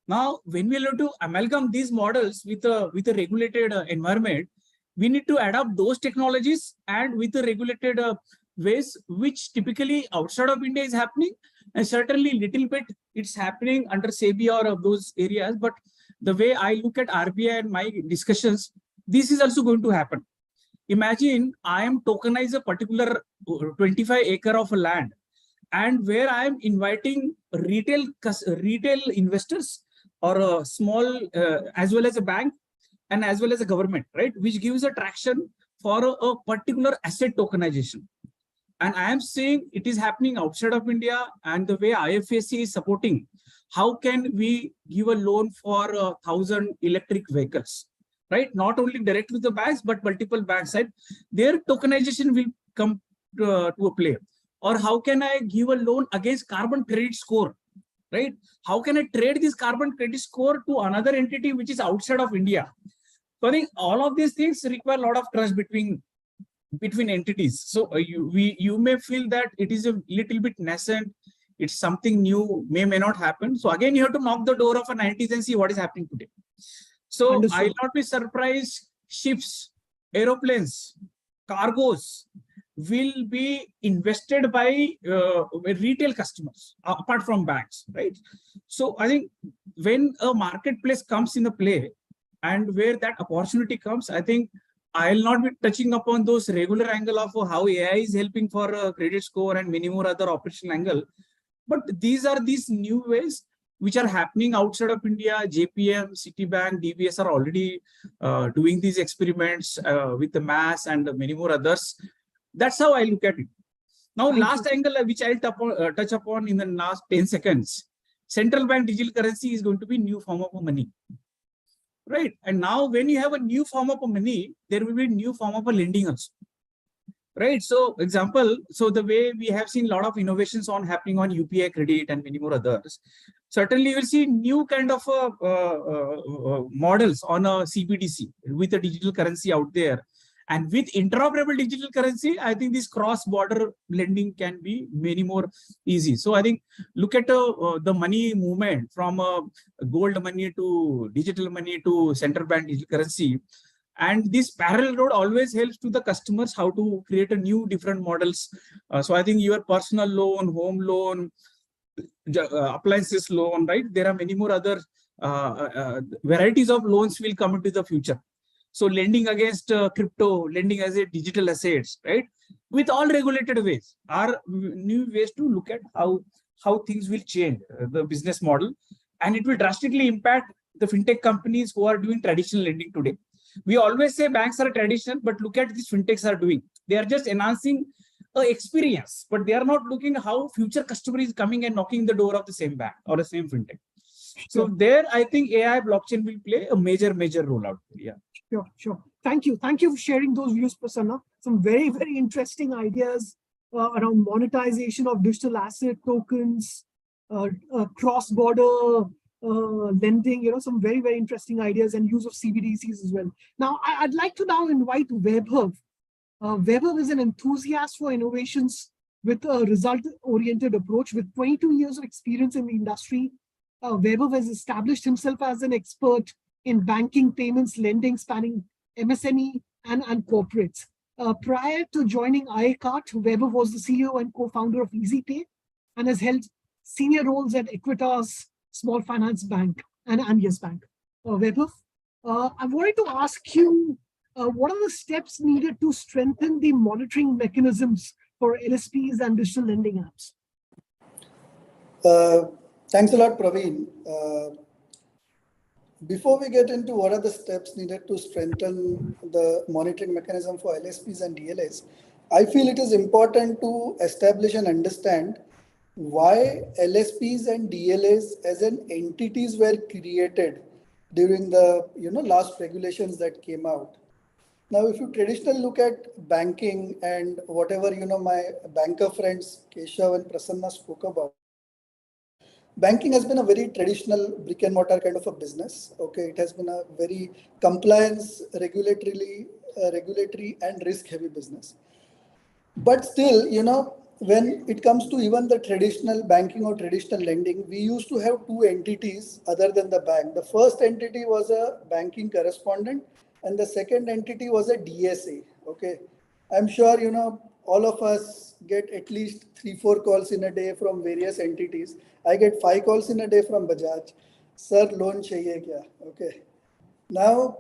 Now, when we have to amalgam these models with a regulated environment, we need to adapt those technologies and with the regulated ways, which typically outside of India is happening, and certainly little bit it's happening under SEBI or those areas. But the way I look at RBI and my discussions, this is also going to happen. Imagine I am tokenize a particular 25 acre of land, and where I am inviting retail investors or a small, as well as a bank and as well as a government, right? Which gives a traction for a particular asset tokenization. And I am saying it is happening outside of India, and the way IFSC is supporting, how can we give a loan for 1,000 electric vehicles, right? Not only direct with the banks, but multiple banks side, their tokenization will come to a play. Or how can I give a loan against carbon credit score, right? How can I trade this carbon credit score to another entity which is outside of India? So I think all of these things require a lot of trust between entities. So you may feel that it is a little bit nascent, it's something new, may not happen. So again, you have to knock the door of a 90s and see what is happening today. So Understood. I will not be surprised, ships, aeroplanes, cargos will be invested by retail customers apart from banks, right? So I think when a marketplace comes in the play and where that opportunity comes, I think I'll not be touching upon those regular angle of how AI is helping for a credit score and many more other operational angle. But these are these new ways which are happening outside of India. JPM, Citibank, DBS are already doing these experiments with the mass and many more others. That's how I look at it. Now, last angle which I'll touch upon in the last 10 seconds. Central bank digital currency is going to be new form of money. Right. And now when you have a new form of money, there will be a new form of a lending also. Right. So example, so the way we have seen a lot of innovations on happening on UPI credit and many more others, certainly you will see new kind of models on a CBDC with a digital currency out there. And with interoperable digital currency, I think this cross-border lending can be many more easy. So I think look at the money movement from gold money to digital money to central bank digital currency. And this parallel road always helps to the customers how to create a new different models. So I think your personal loan, home loan, appliances loan, right? There are many more other varieties of loans will come into the future. So lending against crypto, lending as a digital assets, right? With all regulated ways are new ways to look at how things will change the business model, and it will drastically impact the fintech companies who are doing traditional lending today. We always say banks are traditional, but look at these fintechs are doing. They are just enhancing experience, but they are not looking how future customer is coming and knocking the door of the same bank or the same fintech. So there, I think AI blockchain will play a major role out there. Yeah. Sure. Thank you for sharing those views, Prasanna. Some very interesting ideas around monetization of digital asset tokens, cross-border lending. Some very interesting ideas, and use of CBDCs as well. Now, I'd like to now invite Vaibhav. Vaibhav is an enthusiast for innovations with a result-oriented approach. With 22 years of experience in the industry, Vaibhav has established himself as an expert in banking, payments, lending, spanning MSME and corporates. Prior to joining iCart, Vaibhav was the CEO and co-founder of EasyPay and has held senior roles at Equitas, Small Finance Bank, and Yes Bank. Vaibhav, I wanted to ask you, what are the steps needed to strengthen the monitoring mechanisms for LSPs and digital lending apps? Thanks a lot, Praveen. Before we get into what are the steps needed to strengthen the monitoring mechanism for LSPs and DLAs, I feel it is important to establish and understand why LSPs and DLAs as an entities were created during the last regulations that came out. Now, if you traditionally look at banking and whatever my banker friends Keshav and Prasanna spoke about, banking has been a very traditional brick and mortar kind of a business. Okay, it has been a very compliance, regulatory and risk heavy business. But still, when it comes to even the traditional banking or traditional lending, we used to have two entities other than the bank. The first entity was a banking correspondent, and the second entity was a DSA. Okay, I'm sure all of us get at least 3-4 calls in a day from various entities. I get 5 calls in a day from Bajaj. Sir, loan chahiye kya? Okay. Now,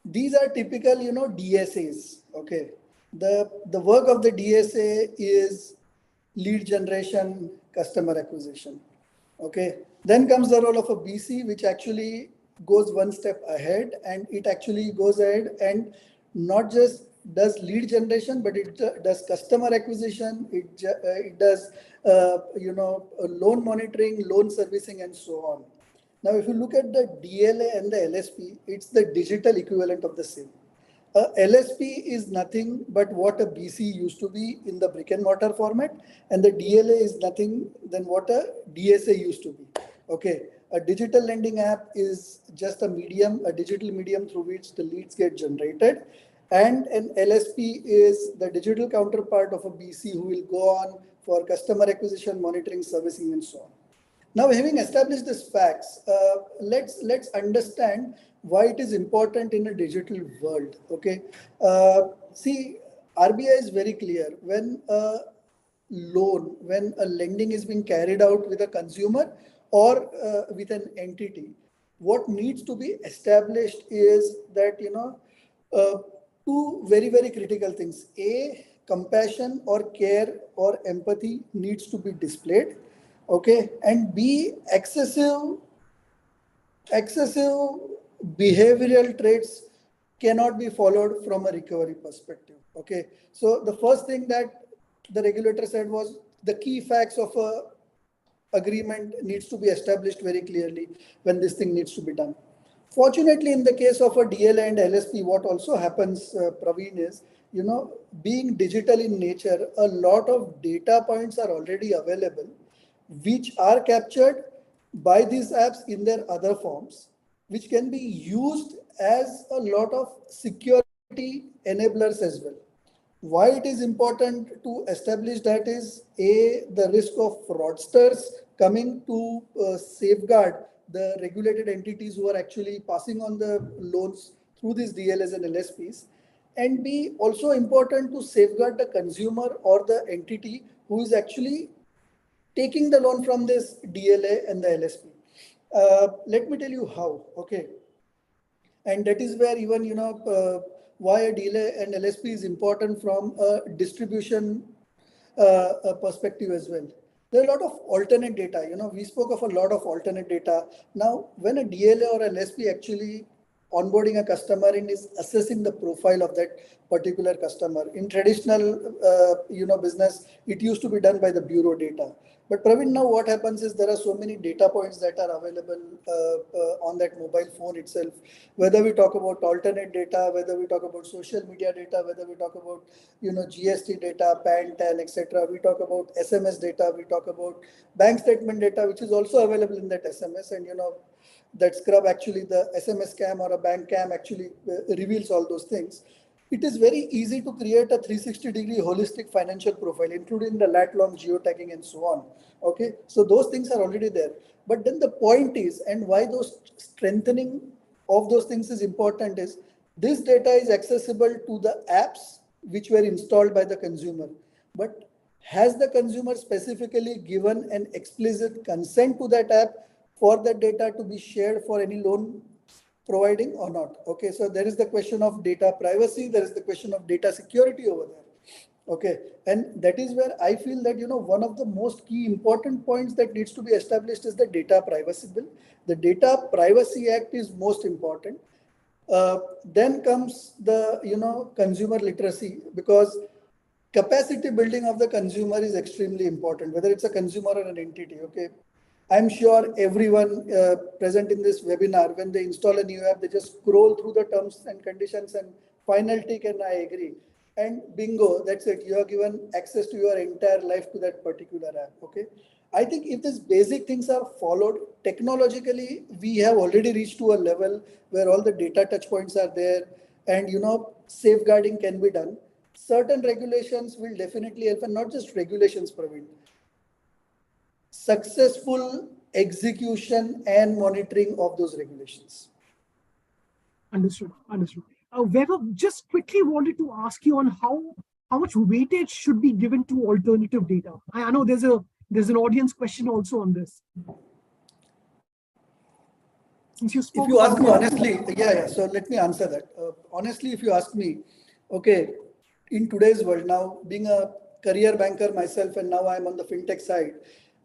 these are typical, DSAs. Okay. The work of the DSA is lead generation, customer acquisition. Okay. Then comes the role of a BC, which actually goes one step ahead, and it actually goes ahead and not just does lead generation, but it does customer acquisition. It does loan monitoring, loan servicing, and so on. Now, if you look at the DLA and the LSP, it's the digital equivalent of the same. A LSP is nothing but what a BC used to be in the brick and mortar format, and the DLA is nothing than what a DSA used to be. Okay, a digital lending app is just a medium, a digital medium through which the leads get generated, and an LSP is the digital counterpart of a BC who will go on for customer acquisition, monitoring, servicing, and so on. Now, having established these facts, let's understand why it is important in a digital world. Okay, see, RBI is very clear when a when a lending is being carried out with a consumer or with an entity, what needs to be established is that two very critical things: A, compassion or care or empathy needs to be displayed. Okay, and B, excessive behavioral traits cannot be followed from a recovery perspective. Okay, so the first thing that the regulator said was the key facts of a agreement needs to be established very clearly when this thing needs to be done. Fortunately, in the case of a DLA and LSP, what also happens, Praveen, is, being digital in nature, a lot of data points are already available, which are captured by these apps in their other forms, which can be used as a lot of security enablers as well. Why it is important to establish that is, A, the risk of fraudsters coming to safeguard the regulated entities who are actually passing on the loans through these DLS and LSPs, and B, also important to safeguard the consumer or the entity who is actually taking the loan from this DLA and the LSP. Let me tell you how. Okay, and that is where even why a DLA and LSP is important from a distribution perspective as well. There are a lot of alternate data. We spoke of a lot of alternate data. Now, when a DLA or LSP actually onboarding a customer and is assessing the profile of that particular customer, in traditional business, it used to be done by the bureau data. But Praveen, now what happens is there are so many data points that are available on that mobile phone itself. Whether we talk about alternate data, whether we talk about social media data, whether we talk about GST data, PAN, TAN, etc. We talk about SMS data, we talk about bank statement data, which is also available in that SMS, and that scrub actually the SMS cam or a bank cam actually reveals all those things. It is very easy to create a 360-degree holistic financial profile, including the lat-long geotagging and so on. Okay, so those things are already there. But then the point is, and why those strengthening of those things is important, is this data is accessible to the apps which were installed by the consumer. But has the consumer specifically given an explicit consent to that app for that data to be shared for any loan providing or not? Okay, so there is the question of data privacy, there is the question of data security over there. Okay, and that is where I feel that one of the most key important points that needs to be established is the data privacy bill. The Data Privacy Act is most important. Then comes the consumer literacy, because capacity building of the consumer is extremely important, whether it's a consumer or an entity. Okay, I'm sure everyone present in this webinar, when they install a new app, they just scroll through the terms and conditions and final tick and I agree. And bingo, that's it. You are given access to your entire life to that particular app. Okay, I think if these basic things are followed, technologically, we have already reached to a level where all the data touch points are there and safeguarding can be done. Certain regulations will definitely help, and not just regulations, Praveen. Successful execution and monitoring of those regulations. Understood. Vaibhav, just quickly wanted to ask you on how much weightage should be given to alternative data. I know there's an audience question also on this. Since you spoke, if you ask me honestly, yeah. So let me answer that. Honestly, if you ask me, okay, in today's world now, being a career banker myself, and now I'm on the fintech side,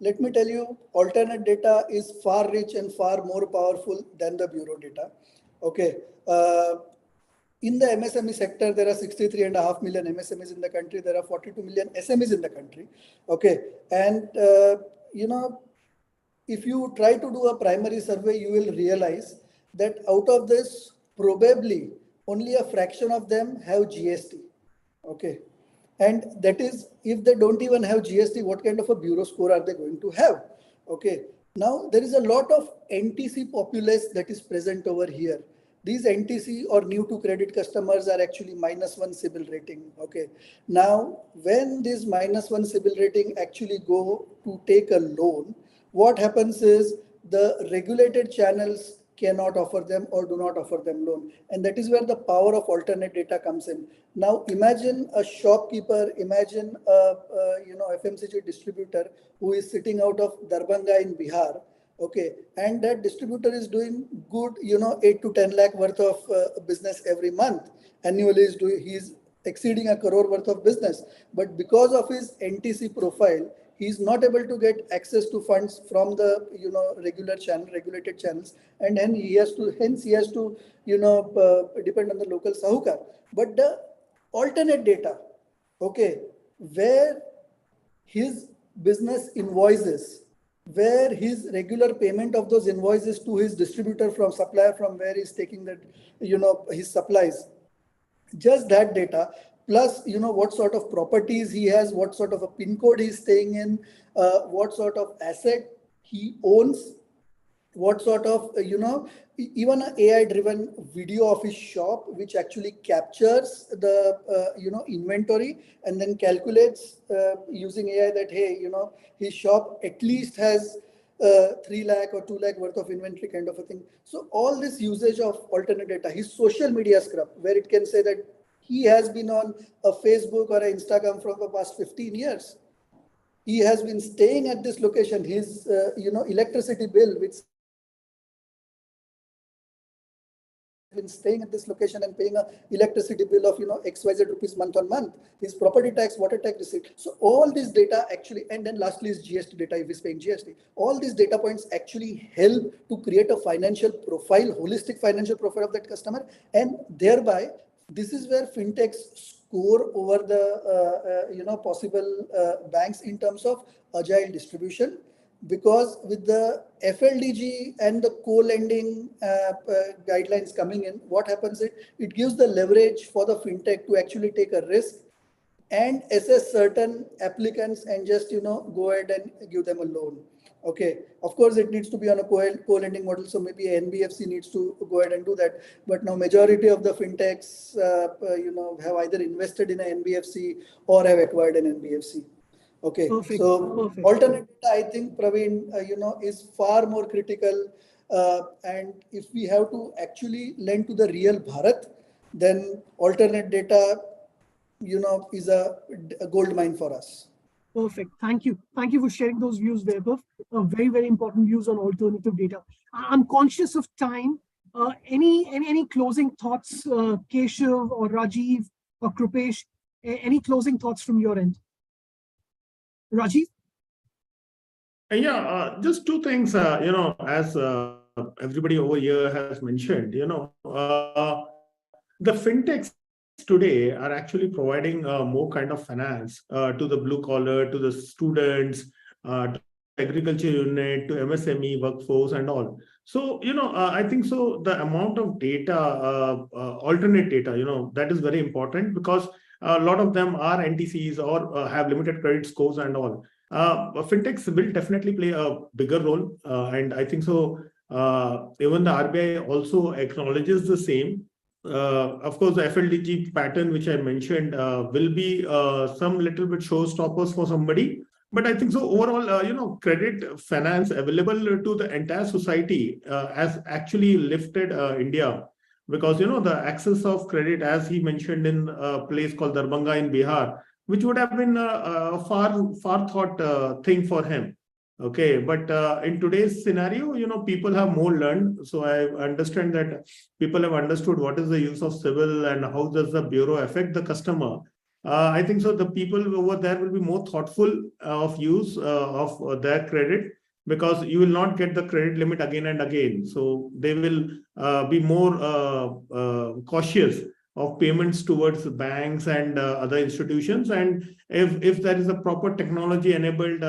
Let me tell you, alternate data is far rich and far more powerful than the bureau data. Okay. In the MSME sector, there are 63.5 million MSMEs in the country. There are 42 million SMEs in the country. Okay. And, if you try to do a primary survey, you will realize that out of this, probably only a fraction of them have GST. Okay. And that is, if they don't even have GST, what kind of a bureau score are they going to have? Okay. Now, there is a lot of NTC populace that is present over here. These NTC or new to credit customers are actually -1 CIBIL rating. Okay. Now, when this -1 CIBIL rating actually go to take a loan, what happens is the regulated channels cannot offer them or do not offer them loan. And that is where the power of alternate data comes in. Now imagine a shopkeeper, imagine a FMCG distributor who is sitting out of Darbhanga in Bihar. Okay, and that distributor is doing good, 8 to 10 lakh worth of business every month. Annually he's exceeding 1 crore worth of business. But because of his NTC profile, he's not able to get access to funds from the regular channel, regulated channels, and then he has to depend on the local sahukar. But the alternate data, okay, where his business invoices, where his regular payment of those invoices to his distributor from supplier from where he's taking that his supplies, just that data, plus what sort of properties he has, what sort of a pin code he's staying in, what sort of asset he owns, what sort of even an AI driven video of his shop which actually captures the inventory and then calculates using AI that, hey, his shop at least has 3 lakh or 2 lakh worth of inventory kind of a thing. So all this usage of alternate data, his social media scrub, where it can say that he has been on a Facebook or an Instagram for the past 15 years. He has been staying at this location. His electricity bill, which been staying at this location and paying a electricity bill of XYZ rupees month on month, his property tax, water tax receipt. So all this data actually, and then lastly is GST data if he's paying GST. All these data points actually help to create a financial profile, holistic financial profile of that customer, and thereby this is where fintechs score over the possible banks in terms of agile distribution. Because with the FLDG and the co-lending guidelines coming in, what happens is it gives the leverage for the fintech to actually take a risk and assess certain applicants and just go ahead and give them a loan. Okay, of course it needs to be on a co-lending model, so maybe a NBFC needs to go ahead and do that. But now majority of the fintechs have either invested in an NBFC or have acquired an NBFC. Okay, Perfect. so Perfect. alternate data, I think, Praveen, is far more critical. And if we have to actually lend to the real Bharat, then alternate data, is a gold mine for us. Perfect. Thank you. Thank you for sharing those views, Vaibhav. Very, very important views on alternative data. I'm conscious of time. Any closing thoughts, Keshav or Rajiv or Krupesh? Any closing thoughts from your end? Rajiv? Yeah, just two things, as everybody over here has mentioned, the fintechs today are actually providing more kind of finance to the blue collar, to the students, to agriculture unit, to MSME workforce and all. So, I think so the amount of data, alternate data, that is very important because a lot of them are NTCs or have limited credit scores and all. Fintechs will definitely play a bigger role. And I think so even the RBI also acknowledges the same. Of course, the FLDG pattern, which I mentioned, will be some little bit showstoppers for somebody. But I think so overall, credit finance available to the entire society has actually lifted India. Because, the access of credit, as he mentioned in a place called Darbhanga in Bihar, which would have been a far thought thing for him. Okay, but in today's scenario, people have more learned. So I understand that people have understood what is the use of CIBIL and how does the bureau affect the customer. I think so the people over there will be more thoughtful of use of their credit, because you will not get the credit limit again and again. So they will be more cautious of payments towards banks and other institutions. And if there is a proper technology enabled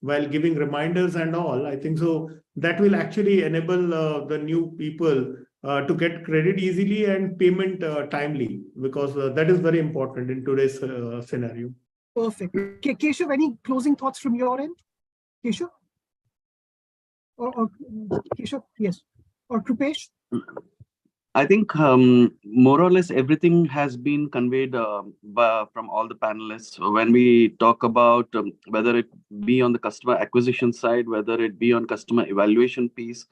while giving reminders and all, I think so that will actually enable the new people to get credit easily and payment timely, because that is very important in today's scenario. Perfect. Keshav, any closing thoughts from your end? Keshav? Or Keshav, yes. Or Krupesh? I think more or less everything has been conveyed from all the panelists. When we talk about whether it be on the customer acquisition side, whether it be on customer evaluation piece,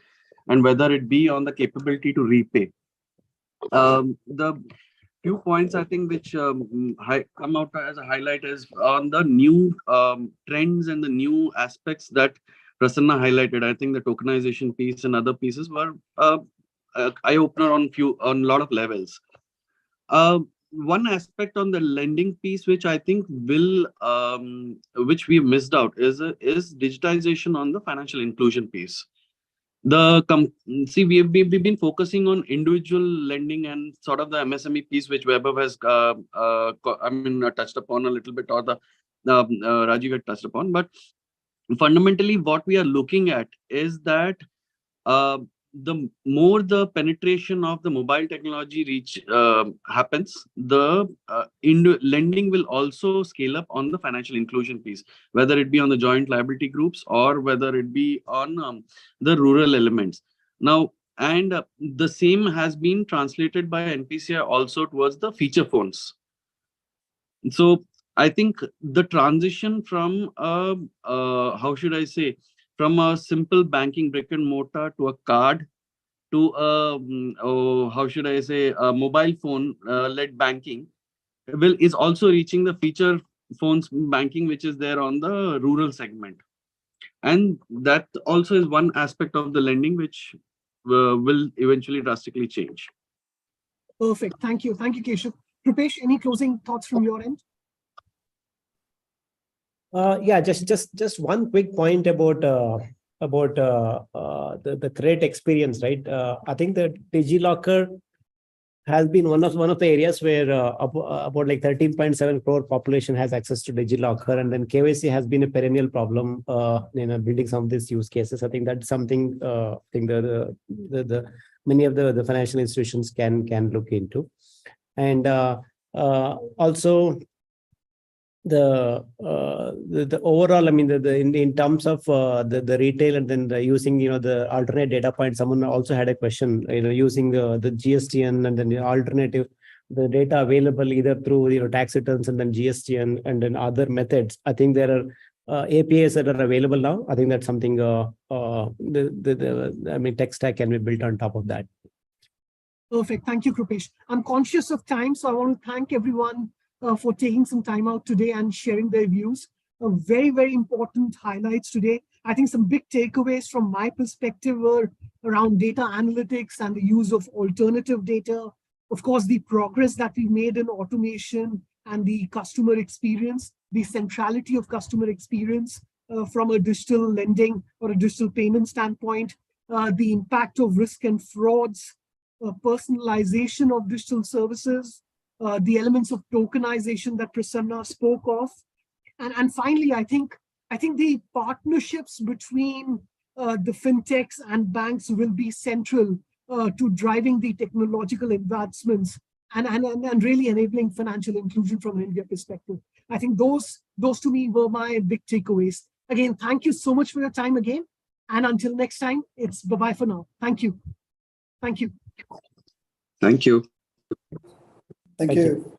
and whether it be on the capability to repay. The few points I think which come out as a highlight is on the new trends and the new aspects that Prasanna highlighted. I think the tokenization piece and other pieces were eye-opener on a lot of levels. One aspect on the lending piece, which I think will, which we missed out, is digitization on the financial inclusion piece. We've been focusing on individual lending and sort of the MSME piece, which Vaibhav has, touched upon a little bit, or the Rajiv had touched upon. But fundamentally, what we are looking at is that the more the penetration of the mobile technology happens, the lending will also scale up on the financial inclusion piece, whether it be on the joint liability groups or whether it be on the rural elements. Now, and the same has been translated by NPCI also towards the feature phones. So I think the transition from how should I say, from a simple banking brick and mortar to a card to a how should I say, a mobile phone led banking is also reaching the feature phones banking, which is there on the rural segment. And that also is one aspect of the lending which will eventually drastically change. Perfect. Thank you. Thank you, Keshav. Krupesh, any closing thoughts from your end? Yeah, just one quick point about the credit experience, right? I think the DigiLocker has been one of the areas where about like 13.7 crore population has access to DigiLocker, and then KYC has been a perennial problem building some of these use cases. I think that's something I think the many of the financial institutions can look into, and also the overall, I mean, in terms of the retail, and then using the alternate data point. Someone also had a question, using the GSTN and then the alternative, the data available either through tax returns and then GSTN and then other methods. I think there are APIs that are available now. I think that's something tech stack can be built on top of that. Perfect. Thank you, Krupesh. I'm conscious of time, so I want to thank everyone for taking some time out today and sharing their views. Very, very important highlights today. I think some big takeaways from my perspective were around data analytics and the use of alternative data. Of course, the progress that we made in automation and the customer experience, the centrality of customer experience from a digital lending or a digital payment standpoint, the impact of risk and frauds, personalization of digital services, the elements of tokenization that Prasanna spoke of. And finally, I think the partnerships between the fintechs and banks will be central to driving the technological advancements and really enabling financial inclusion from an India perspective. I think those to me were my big takeaways. Again, thank you so much for your time again. And until next time, it's bye-bye for now. Thank you. Thank you. Thank you. Thank you.